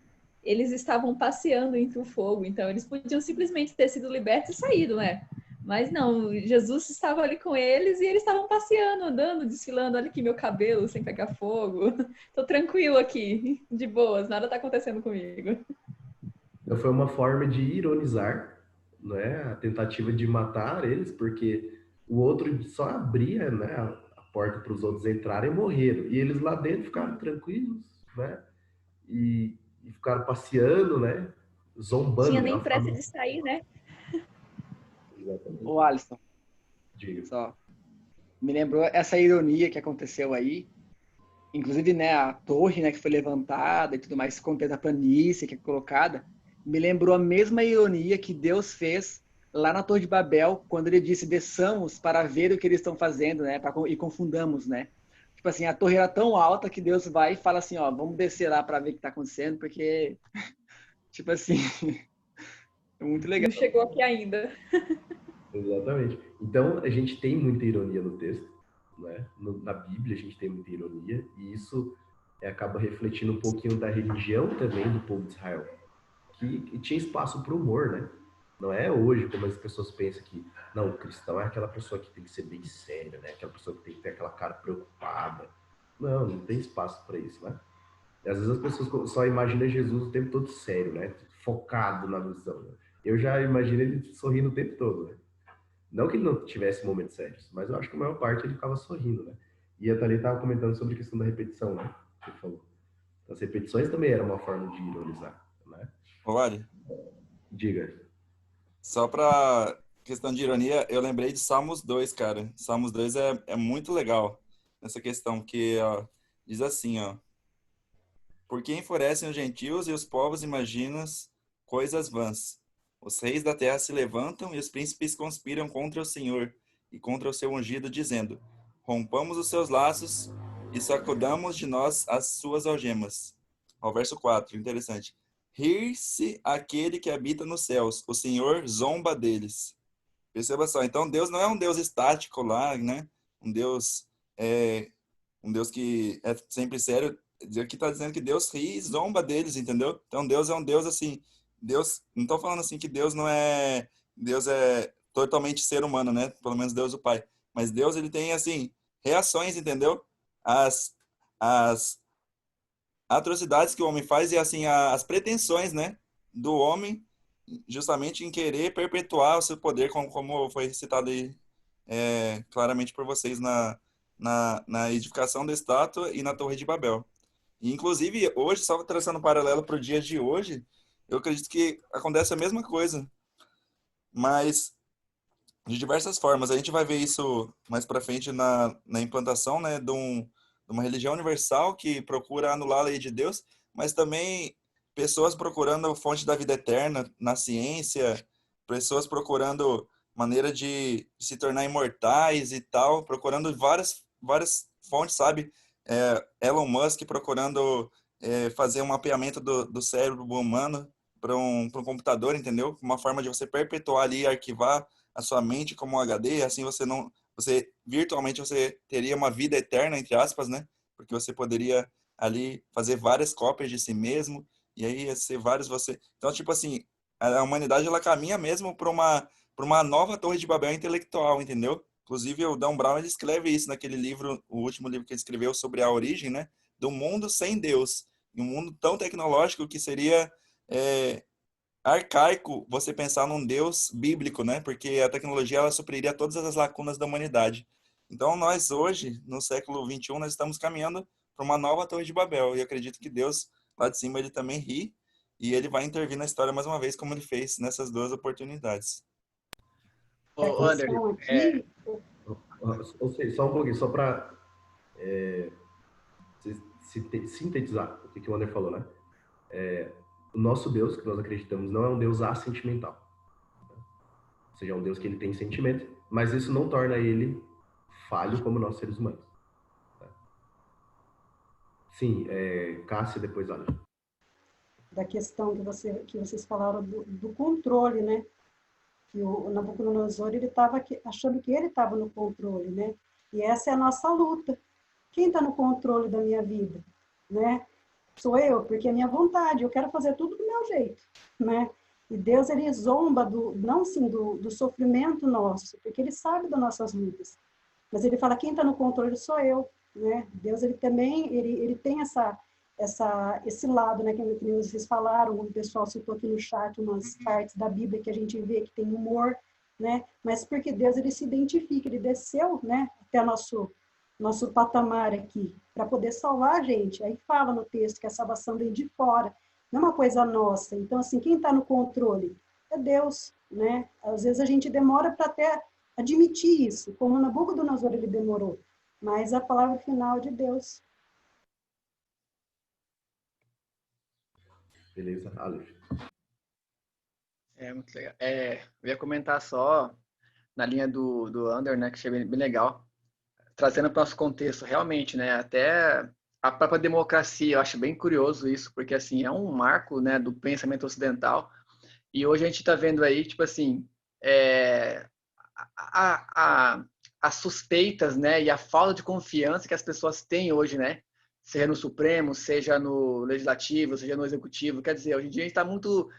eles estavam passeando entre o fogo, então eles podiam simplesmente ter sido libertos e saído, né? Mas não, Jesus estava ali com eles e eles estavam passeando, andando, desfilando. Olha aqui meu cabelo sem pegar fogo. Tô tranquilo aqui, de boas, nada tá acontecendo comigo. Então foi uma forma de ironizar, né, a tentativa de matar eles, porque o outro só abria, né, a porta para os outros entrarem e morreram. E eles lá dentro ficaram tranquilos, né? E ficaram passeando, né? Zombando. Tinha né? nem pressa de sair, né? Exatamente. Ô, Alisson, Diga. só me lembrou essa ironia que aconteceu aí. Inclusive, né, a torre, né, que foi levantada e tudo mais, contendo a planície que é colocada, me lembrou a mesma ironia que Deus fez lá na Torre de Babel, quando ele disse, desçamos para ver o que eles estão fazendo, né, e confundamos, né. Tipo assim, a torre era tão alta que Deus vai e fala assim, ó, vamos descer lá para ver o que está acontecendo, porque, tipo assim, é muito legal. Não chegou aqui ainda. Exatamente. Então, a gente tem muita ironia no texto, né? Na Bíblia, a gente tem muita ironia, e isso acaba refletindo um pouquinho da religião também do povo de Israel, que tinha espaço para o humor, né? Não é hoje como as pessoas pensam que, não, o cristão é aquela pessoa que tem que ser bem séria, né? Aquela pessoa que tem que ter aquela cara preocupada. Não, não tem espaço para isso, né? E às vezes as pessoas só imaginam Jesus o tempo todo sério, né? Focado na visão. Né? Eu já imagino ele sorrindo o tempo todo, né? Não que ele não tivesse momentos sérios, mas eu acho que a maior parte ele ficava sorrindo, né? E a Thalita estava comentando sobre a questão da repetição, né? Que ele falou. As repetições também eram uma forma de ironizar, né? Ô, Ali, Diga. só pra questão de ironia, eu lembrei de Salmos 2, cara. Salmos 2 é muito legal nessa questão, que ó, diz assim, ó. Porque enfurecem os gentios e os povos imaginam coisas vãs. Os reis da terra se levantam e os príncipes conspiram contra o Senhor e contra o seu ungido, dizendo: rompamos os seus laços e sacudamos de nós as suas algemas. Ó, verso 4, interessante. Rir-se aquele que habita nos céus, o Senhor zomba deles. Perceba só, então Deus não é um Deus estático lá, né? Um Deus, um Deus que é sempre sério. Aqui está dizendo que Deus ri e zomba deles, entendeu? Então Deus é um Deus assim, Deus, não estou falando assim que Deus é totalmente ser humano, né? Pelo menos Deus o Pai. Mas Deus, ele tem assim reações, entendeu? As atrocidades que o homem faz e assim as pretensões, né, do homem justamente em querer perpetuar o seu poder, como foi citado aí claramente por vocês na edificação da estátua e na Torre de Babel. E, inclusive, hoje, só traçando um paralelo para o dia de hoje, eu acredito que acontece a mesma coisa, mas de diversas formas. A gente vai ver isso mais para frente na implantação, né, de uma religião universal que procura anular a lei de Deus, mas também pessoas procurando a fonte da vida eterna na ciência, pessoas procurando maneira de se tornar imortais e tal, procurando várias fontes, sabe? Elon Musk procurando fazer um mapeamento do cérebro humano para um computador, entendeu? Uma forma de você perpetuar ali, arquivar a sua mente como um HD, assim você virtualmente você teria uma vida eterna, entre aspas, né? Porque você poderia ali fazer várias cópias de si mesmo, e aí ia ser vários você. Então, tipo assim, a humanidade ela caminha mesmo para uma nova Torre de Babel intelectual, entendeu? Inclusive, o Dan Brown ele escreve isso naquele livro, o último livro que ele escreveu sobre a origem, né? Do mundo sem Deus. E um mundo tão tecnológico que seria arcaico você pensar num Deus bíblico, né? Porque a tecnologia ela supriria todas as lacunas da humanidade. Então, nós hoje, no século 21, nós estamos caminhando para uma nova Torre de Babel. E eu acredito que Deus, lá de cima, ele também ri e ele vai intervir na história mais uma vez, como ele fez nessas duas oportunidades. Ô, Anderson, Ou seja, só um pouquinho, só para sintetizar o que o André falou, né? O nosso Deus, que nós acreditamos, não é um Deus assentimental. Ou seja, é um Deus que ele tem sentimento, mas isso não torna ele falho como nós seres humanos. Sim, Cássia, depois olha. Da questão que vocês falaram do controle, né? Que o Nabucodonosor, ele estava achando que ele estava no controle, né? E essa é a nossa luta. Quem está no controle da minha vida, né? Sou eu, porque é minha vontade, eu quero fazer tudo do meu jeito, né? E Deus, ele zomba não assim do sofrimento nosso, porque ele sabe das nossas lutas. Mas ele fala, quem está no controle sou eu, né? Deus, ele também, ele tem esse lado, né, que vocês falaram, o pessoal citou aqui no chat umas partes da Bíblia que a gente vê que tem humor, né? Mas porque Deus, ele se identifica, ele desceu, né, até nosso nosso patamar aqui, para poder salvar a gente. Aí fala no texto que a salvação vem de fora, não é uma coisa nossa. Então, assim, quem está no controle é Deus, né? Às vezes a gente demora para até admitir isso, como Nabucodonosor ele demorou, mas a palavra final é de Deus. Beleza, Aleph. É muito legal. Eu ia comentar só na linha do Under, né, que achei bem legal, trazendo para o nosso contexto, realmente, né, até a própria democracia, eu acho bem curioso isso, porque, assim, é um marco, né, do pensamento ocidental, e hoje a gente está vendo aí, tipo assim, as suspeitas, né, e a falta de confiança que as pessoas têm hoje, né, seja no Supremo, seja no Legislativo, seja no Executivo, quer dizer, hoje em dia a gente está muito...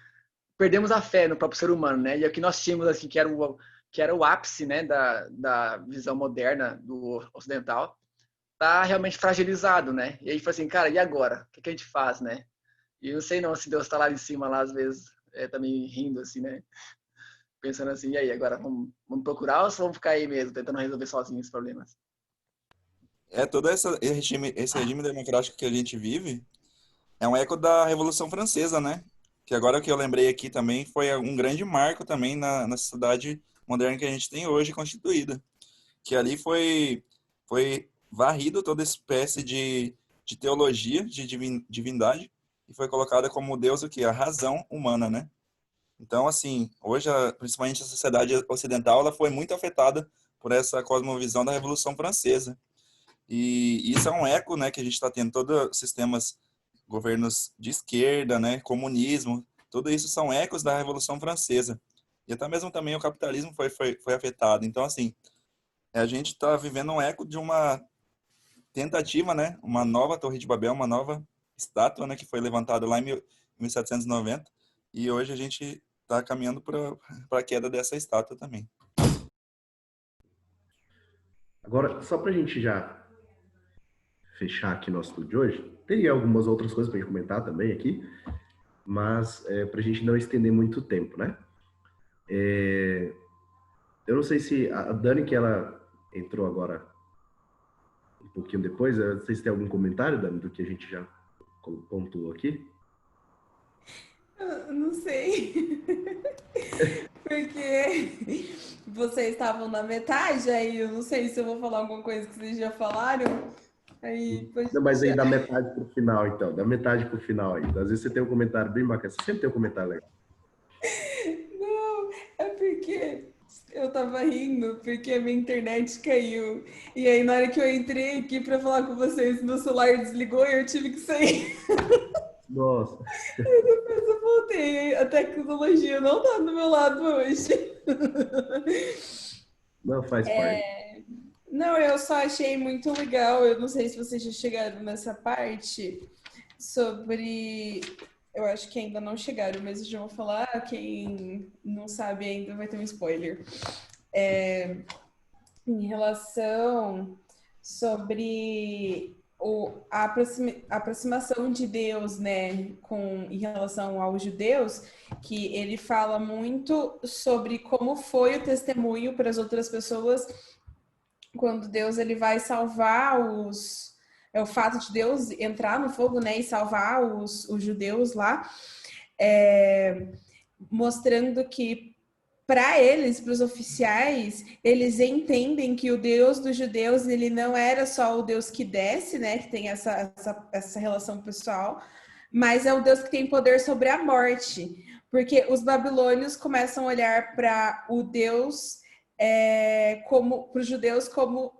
Perdemos a fé no próprio ser humano, né, e o que nós tínhamos, assim, que era o ápice, né, da visão moderna do ocidental, tá realmente fragilizado, né? E aí, assim, cara, e agora? O que a gente faz, né? E eu não sei não se Deus tá lá em cima, lá às vezes, também rindo, assim, né? Pensando assim, e aí, agora vamos procurar ou só vamos ficar aí mesmo, tentando resolver sozinhos os problemas? Todo esse regime democrático que a gente vive é um eco da Revolução Francesa, né? Que agora que eu lembrei aqui também foi um grande marco também na sociedade moderna que a gente tem hoje constituída. Que ali foi varrido toda espécie de teologia, de divindade, e foi colocada como Deus o quê? A razão humana, né? Então, assim, hoje, principalmente a sociedade ocidental, ela foi muito afetada por essa cosmovisão da Revolução Francesa. E isso é um eco, né, que a gente está tendo todos os sistemas, governos de esquerda, né, comunismo, tudo isso são ecos da Revolução Francesa. E até mesmo também o capitalismo foi afetado. Então, assim, a gente está vivendo um eco de uma tentativa, né, uma nova Torre de Babel, uma nova estátua, né, que foi levantada lá em 1790, e hoje a gente está caminhando para a queda dessa estátua também. Agora, só para a gente já fechar aqui nosso estudo de hoje, teria algumas outras coisas para gente comentar também aqui, mas para a gente não estender muito tempo, né? Eu não sei se a Dani, que ela entrou agora um pouquinho depois, eu não sei se tem algum comentário, Dani, do que a gente já pontuou aqui. Eu não sei. Porque vocês estavam na metade, aí eu não sei se eu vou falar alguma coisa que vocês já falaram. Aí, não, mas aí da metade pro final, então. Da metade pro final aí. Às vezes você tem um comentário bem bacana. Você sempre tem um comentário legal. Não, é porque eu tava rindo, porque a minha internet caiu. E aí, na hora que eu entrei aqui pra falar com vocês, meu celular desligou e eu tive que sair. Nossa. E depois eu voltei. A tecnologia não tá do meu lado hoje. Não, faz parte. Não, eu só achei muito legal. Eu não sei se vocês já chegaram nessa parte sobre... Eu acho que ainda não chegaram, mas eu já vou falar. Quem não sabe ainda vai ter um spoiler. Em relação sobre a aproximação de Deus, né, em relação aos judeus, que ele fala muito sobre como foi o testemunho para as outras pessoas quando Deus ele vai salvar o fato de Deus entrar no fogo, né, e salvar os judeus lá, mostrando que para eles, para os oficiais, eles entendem que o Deus dos judeus ele não era só o Deus que desce, né, que tem essa relação pessoal, mas é o Deus que tem poder sobre a morte, porque os babilônios começam a olhar para o Deus como para os judeus como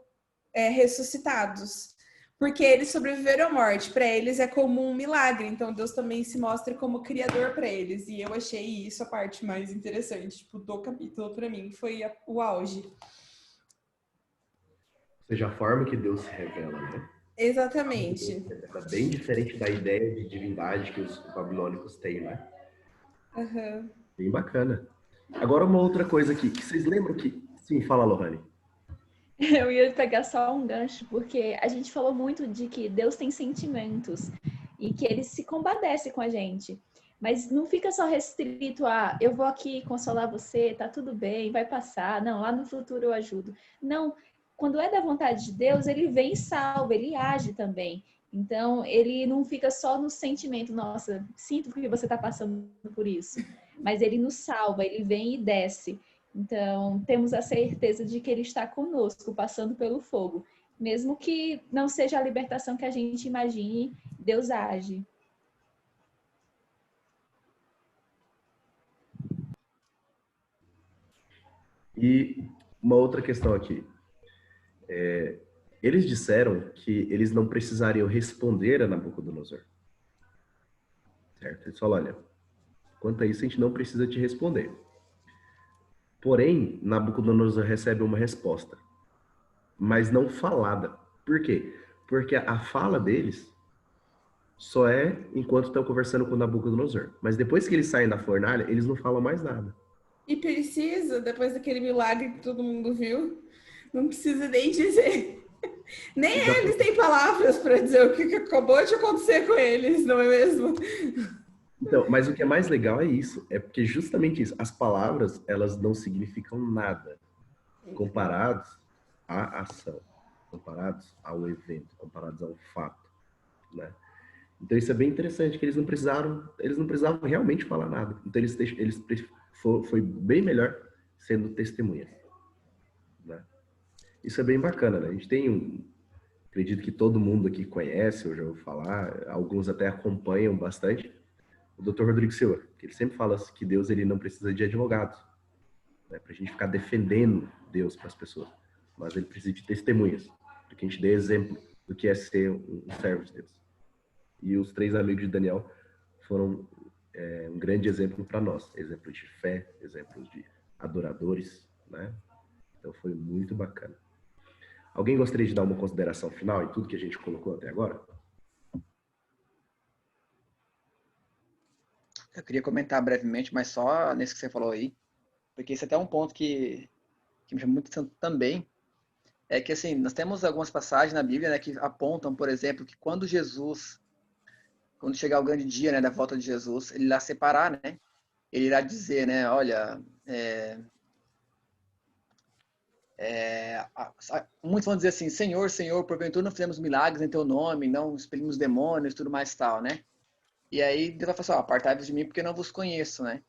ressuscitados, porque eles sobreviveram à morte. Para eles é como um milagre, então Deus também se mostra como criador para eles. E eu achei isso a parte mais interessante, tipo, do capítulo. Para mim foi o auge. Ou seja, a forma que Deus se revela, né? Exatamente. É bem diferente da ideia de divindade que os babilônicos têm, né? Uhum. Bem bacana. Agora uma outra coisa aqui, que vocês lembram que... Sim, fala, Lohane. Eu ia pegar só um gancho, porque a gente falou muito de que Deus tem sentimentos e que ele se compadece com a gente. Mas não fica só restrito a eu vou aqui consolar você, tá tudo bem, vai passar. Não, lá no futuro eu ajudo. Não, quando é da vontade de Deus, ele vem e salva, ele age também. Então, ele não fica só no sentimento, nossa, sinto porque você está passando por isso. Mas ele nos salva, ele vem e desce. Então, temos a certeza de que ele está conosco, passando pelo fogo. Mesmo que não seja a libertação que a gente imagine, Deus age. E uma outra questão aqui. Eles disseram que eles não precisariam responder a Nabucodonosor. Certo? Eles falaram, olha, quanto a isso a gente não precisa te responder. Porém, Nabucodonosor recebe uma resposta, mas não falada. Por quê? Porque a fala deles só é enquanto estão conversando com Nabucodonosor. Mas depois que eles saem da fornalha, eles não falam mais nada. E precisa, depois daquele milagre que todo mundo viu, não precisa nem dizer. Nem eles têm palavras para dizer o que acabou de acontecer com eles, não é mesmo? Então, mas o que é mais legal é isso, é porque justamente isso, as palavras, elas não significam nada comparados à ação, comparados ao evento, comparados ao fato, né? Então isso é bem interessante, que eles não precisaram realmente falar nada. Então foi bem melhor sendo testemunhas, né? Isso é bem bacana, né? A gente tem acredito que todo mundo aqui conhece, eu já vou falar, alguns até acompanham bastante, o Dr. Rodrigo Silva, que ele sempre fala que Deus ele não precisa de advogados, né, para a gente ficar defendendo Deus para as pessoas, mas ele precisa de testemunhas, para que a gente dê exemplo do que é ser um servo de Deus. E os 3 amigos de Daniel foram um grande exemplo para nós, exemplo de fé, exemplos de adoradores, né? Então foi muito bacana. Alguém gostaria de dar uma consideração final em tudo que a gente colocou até agora? Eu queria comentar brevemente, mas só nesse que você falou aí, porque esse é até um ponto que me chama muito atenção também, é que assim, nós temos algumas passagens na Bíblia, né, que apontam, por exemplo, que quando chegar o grande dia, né, da volta de Jesus, ele irá separar, né, ele irá dizer, né, olha, muitos vão dizer assim, Senhor, Senhor, porventura não fizemos milagres em teu nome, não expelimos demônios, tudo mais tal, né? E aí Deus vai falar assim, apartai-vos de mim porque eu não vos conheço, né?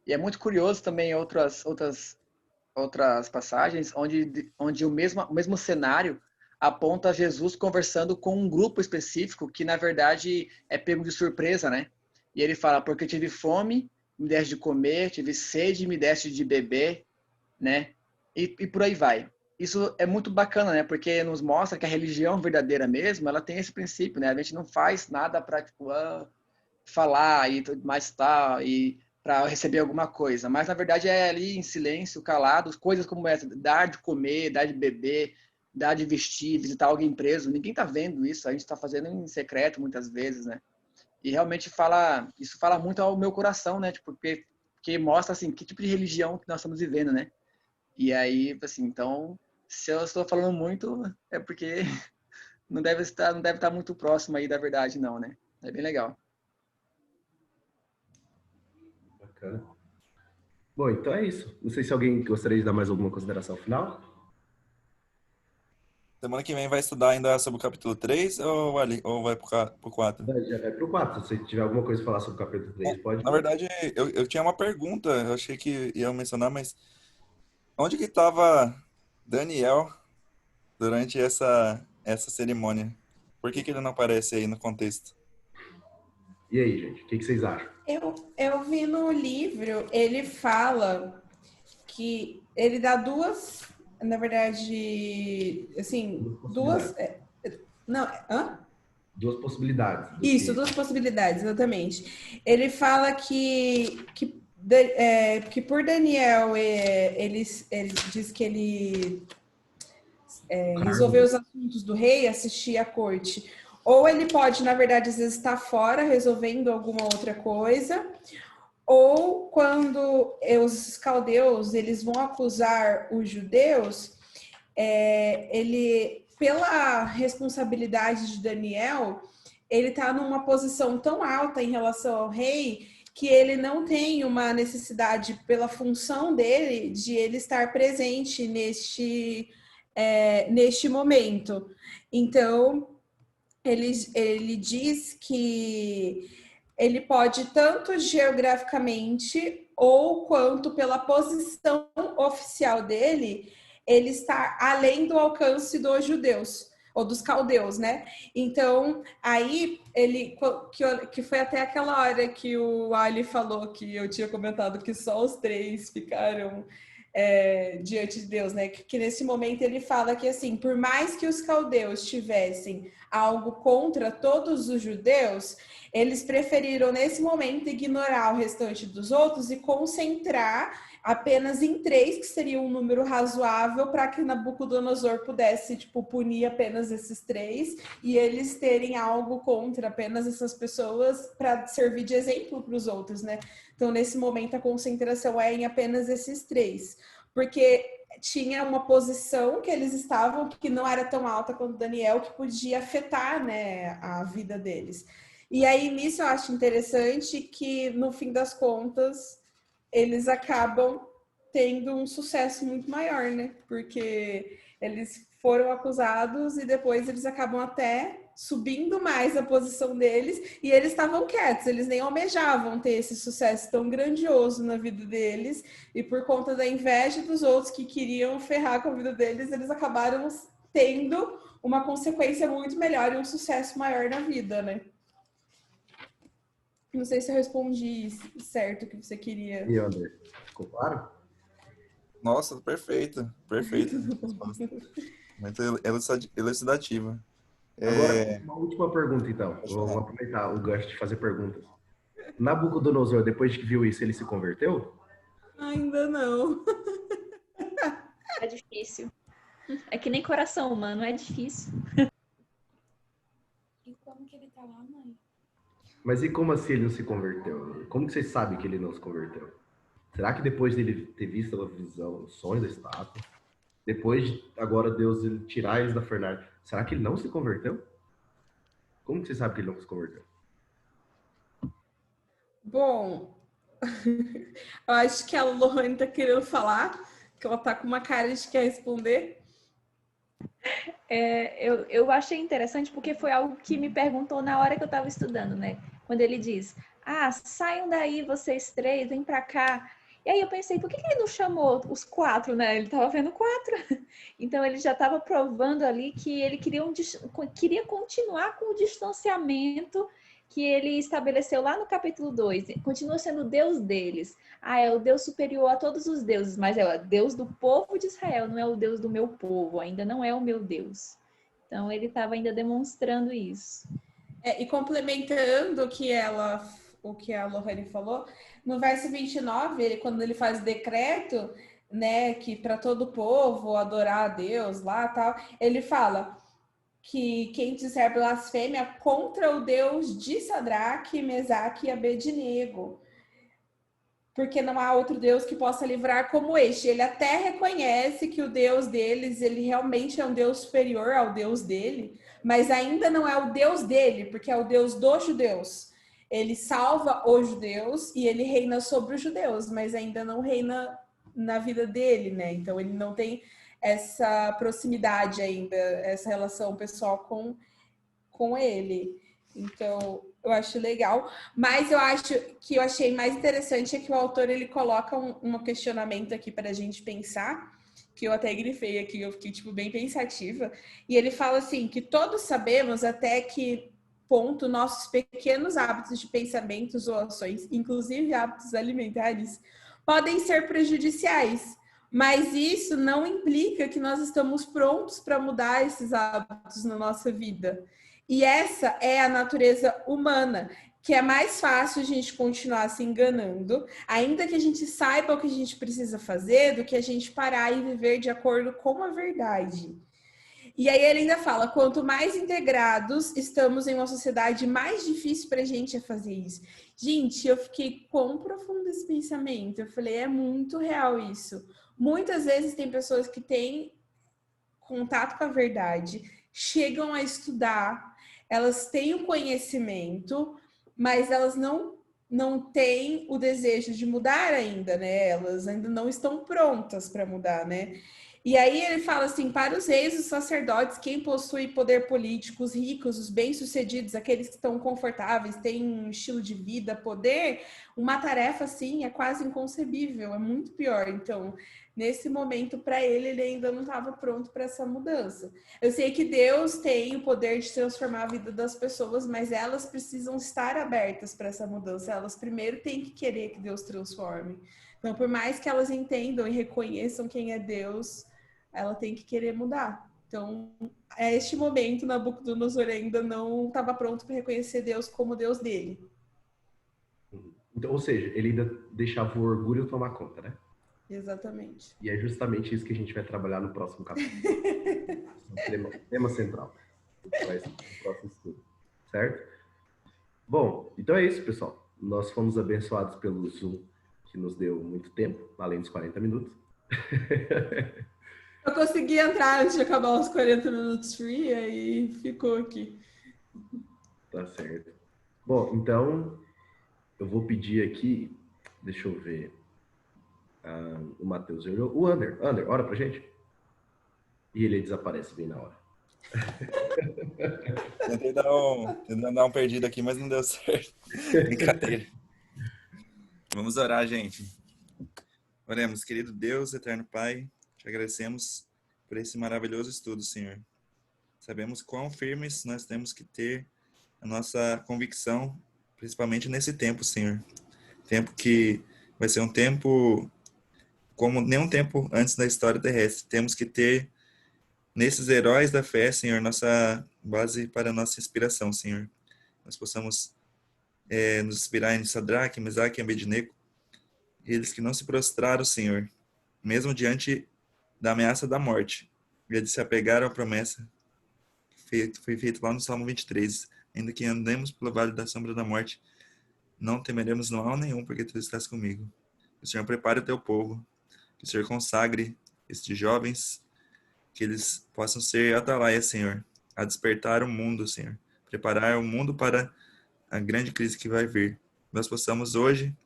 E é muito curioso também outras passagens onde o mesmo cenário aponta Jesus conversando com um grupo específico que, na verdade, é pego de surpresa, né? E ele fala, porque tive fome, me deste de comer, tive sede, me deste de beber, né? E por aí vai. Isso é muito bacana, né? Porque nos mostra que a religião verdadeira mesmo, ela tem esse princípio, né? A gente não faz nada para falar e tudo mais tal, e para receber alguma coisa. Mas, na verdade, é ali em silêncio, calado, coisas como essa, dar de comer, dar de beber, dar de vestir, visitar alguém preso. Ninguém está vendo isso, a gente está fazendo em secreto muitas vezes, né? E realmente isso fala muito ao meu coração, né? Tipo, porque mostra, assim, que tipo de religião que nós estamos vivendo, né? E aí, assim, então, se eu estou falando muito, é porque não deve estar muito próximo aí da verdade, não, né? É bem legal. Bacana. Bom, então é isso. Não sei se alguém gostaria de dar mais alguma consideração final. Semana que vem vai estudar ainda sobre o capítulo 3 ou vai pro 4? Já vai pro 4. Se tiver alguma coisa para falar sobre o capítulo 3, pode. Na verdade, eu tinha uma pergunta, eu achei que ia mencionar, mas onde que estava Daniel durante essa cerimônia? Por que ele não aparece aí no contexto? E aí, gente, o que vocês acham? Eu vi no livro, ele fala que ele dá duas, na verdade, assim, duas possibilidades. Isso, duas possibilidades, exatamente. Ele fala que por Daniel, ele diz que ele resolveu os assuntos do rei, assistir à corte. Ou ele pode, na verdade, às vezes estar fora resolvendo alguma outra coisa, ou quando os caldeus eles vão acusar os judeus, ele, pela responsabilidade de Daniel, ele está numa posição tão alta em relação ao rei que ele não tem uma necessidade, pela função dele, de ele estar presente neste momento. Então, ele diz que ele pode tanto geograficamente ou quanto pela posição oficial dele, ele está além do alcance dos judeus ou dos caldeus, né? Então, aí que foi até aquela hora que o Ali falou, que eu tinha comentado que só os 3 ficaram diante de Deus, né? Que nesse momento ele fala que, assim, por mais que os caldeus tivessem algo contra todos os judeus, eles preferiram nesse momento ignorar o restante dos outros e concentrar apenas em 3, que seria um número razoável para que Nabucodonosor pudesse, tipo, punir apenas esses 3 e eles terem algo contra apenas essas pessoas para servir de exemplo para os outros, né? Então, nesse momento, a concentração é em apenas esses 3, porque tinha uma posição que eles estavam que não era tão alta quanto Daniel, que podia afetar, né, a vida deles. E aí, nisso, eu acho interessante que, no fim das contas, eles acabam tendo um sucesso muito maior, né? Porque eles foram acusados e depois eles acabam até subindo mais a posição deles, e eles estavam quietos, eles nem almejavam ter esse sucesso tão grandioso na vida deles, e por conta da inveja dos outros que queriam ferrar com a vida deles, eles acabaram tendo uma consequência muito melhor e um sucesso maior na vida, né? Não sei se eu respondi certo o que você queria. E André, ficou claro? Nossa, perfeito. Muito elucidativa. Agora, uma última pergunta, então. Vou aproveitar o gancho de fazer perguntas. Nabucodonosor, depois de que viu isso, ele se converteu? Ainda não. É difícil. É que nem coração humano, é difícil. E como que ele tá lá, mãe? Mas e como assim ele não se converteu? Como que vocês sabem que ele não se converteu? Será que depois dele ter visto a visão, o sonho da estátua, depois de agora Deus ele tirar eles da fornalha, será que ele não se converteu? Como que você sabe que ele não se converteu? Bom, eu acho que a Lohane tá querendo falar, que ela tá com uma cara de que quer responder. Eu achei interessante porque foi algo que me perguntou na hora que eu estava estudando, né? Quando ele diz, saiam daí vocês 3, vem pra cá. E aí eu pensei, por que ele não chamou os 4, né? Ele estava vendo 4. Então ele já estava provando ali que ele queria continuar com o distanciamento que ele estabeleceu lá no capítulo 2. Continua sendo o Deus deles. É o Deus superior a todos os deuses, mas é o Deus do povo de Israel, não é o Deus do meu povo, ainda não é o meu Deus. Então ele estava ainda demonstrando isso. E complementando o que a Lohane falou, no verso 29, quando ele faz o decreto, né, que para todo o povo adorar a Deus lá, tal, ele fala que quem disser blasfêmia contra o Deus de Sadraque, Mesaque e Abednego, porque não há outro Deus que possa livrar como este. Ele até reconhece que o Deus deles, ele realmente é um Deus superior ao Deus dele, mas ainda não é o Deus dele, porque é o Deus dos judeus. Ele salva os judeus e ele reina sobre os judeus, mas ainda não reina na vida dele, né? Então ele não tem essa proximidade ainda, essa relação pessoal com ele. Então, eu acho legal. Mas eu acho que eu achei mais interessante é que o autor ele coloca um questionamento aqui para a gente pensar, que eu até grifei aqui, eu fiquei tipo bem pensativa. E ele fala assim, que todos sabemos até que ponto nossos pequenos hábitos de pensamentos ou ações, inclusive hábitos alimentares, podem ser prejudiciais. Mas isso não implica que nós estamos prontos para mudar esses hábitos na nossa vida. E essa é a natureza humana, que é mais fácil a gente continuar se enganando, ainda que a gente saiba o que a gente precisa fazer, do que a gente parar e viver de acordo com a verdade. E aí ele ainda fala, quanto mais integrados estamos em uma sociedade, mais difícil para a gente é fazer isso. Gente, eu fiquei quão profundo esse pensamento. Eu falei, é muito real isso. Muitas vezes tem pessoas que têm contato com a verdade, chegam a estudar, elas têm o conhecimento, mas elas não têm o desejo de mudar ainda, né? Elas ainda não estão prontas para mudar, né? E aí ele fala assim, para os reis, os sacerdotes, quem possui poder político, os ricos, os bem-sucedidos, aqueles que estão confortáveis, têm um estilo de vida, poder, uma tarefa assim é quase inconcebível, é muito pior. Então, nesse momento, para ele, ele ainda não estava pronto para essa mudança. Eu sei que Deus tem o poder de transformar a vida das pessoas, mas elas precisam estar abertas para essa mudança. Elas primeiro têm que querer que Deus transforme. Então, por mais que elas entendam e reconheçam quem é Deus, ela tem que querer mudar. Então, a este momento, Nabucodonosor ainda não estava pronto para reconhecer Deus como Deus dele. Então, ou seja, ele ainda deixava o orgulho tomar conta, né? Exatamente. E é justamente isso que a gente vai trabalhar no próximo capítulo. Esse é o tema central. Vai ser no próximo estudo. Certo? Bom, então é isso, pessoal. Nós fomos abençoados pelo Zoom, que nos deu muito tempo, além dos 40 minutos. Eu consegui entrar antes de acabar os 40 minutos free, aí ficou aqui. Tá certo. Bom, então eu vou pedir aqui, deixa eu ver, o Matheus olhou, o Ander, ora pra gente. E ele desaparece bem na hora. Tentei dar um perdido aqui, mas não deu certo. Brincadeira. Vamos orar, gente. Oremos, querido Deus, eterno Pai, te agradecemos por esse maravilhoso estudo, Senhor. Sabemos quão firmes nós temos que ter a nossa convicção, principalmente nesse tempo, Senhor. Tempo que vai ser um tempo como nenhum tempo antes da história terrestre. Temos que ter nesses heróis da fé, Senhor, nossa base para a nossa inspiração, Senhor. Nós possamos nos inspirar em Sadraque, Mesaque e Abednego, eles que não se prostraram, Senhor, mesmo diante da ameaça da morte. Eles se apegaram à promessa que foi feita lá no Salmo 23. Ainda que andemos pelo vale da sombra da morte, não temeremos mal nenhum, porque tu estás comigo. Que o Senhor prepare o teu povo, que o Senhor consagre estes jovens, que eles possam ser atalaia, Senhor, a despertar o mundo, Senhor. Preparar o mundo para a grande crise que vai vir. Nós possamos hoje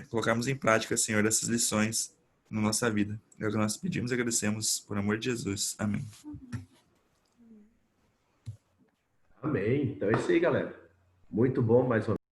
colocarmos em prática, Senhor, essas lições na nossa vida. É o que nós pedimos e agradecemos por amor de Jesus. Amém. Amém. Então é isso aí, galera. Muito bom mais uma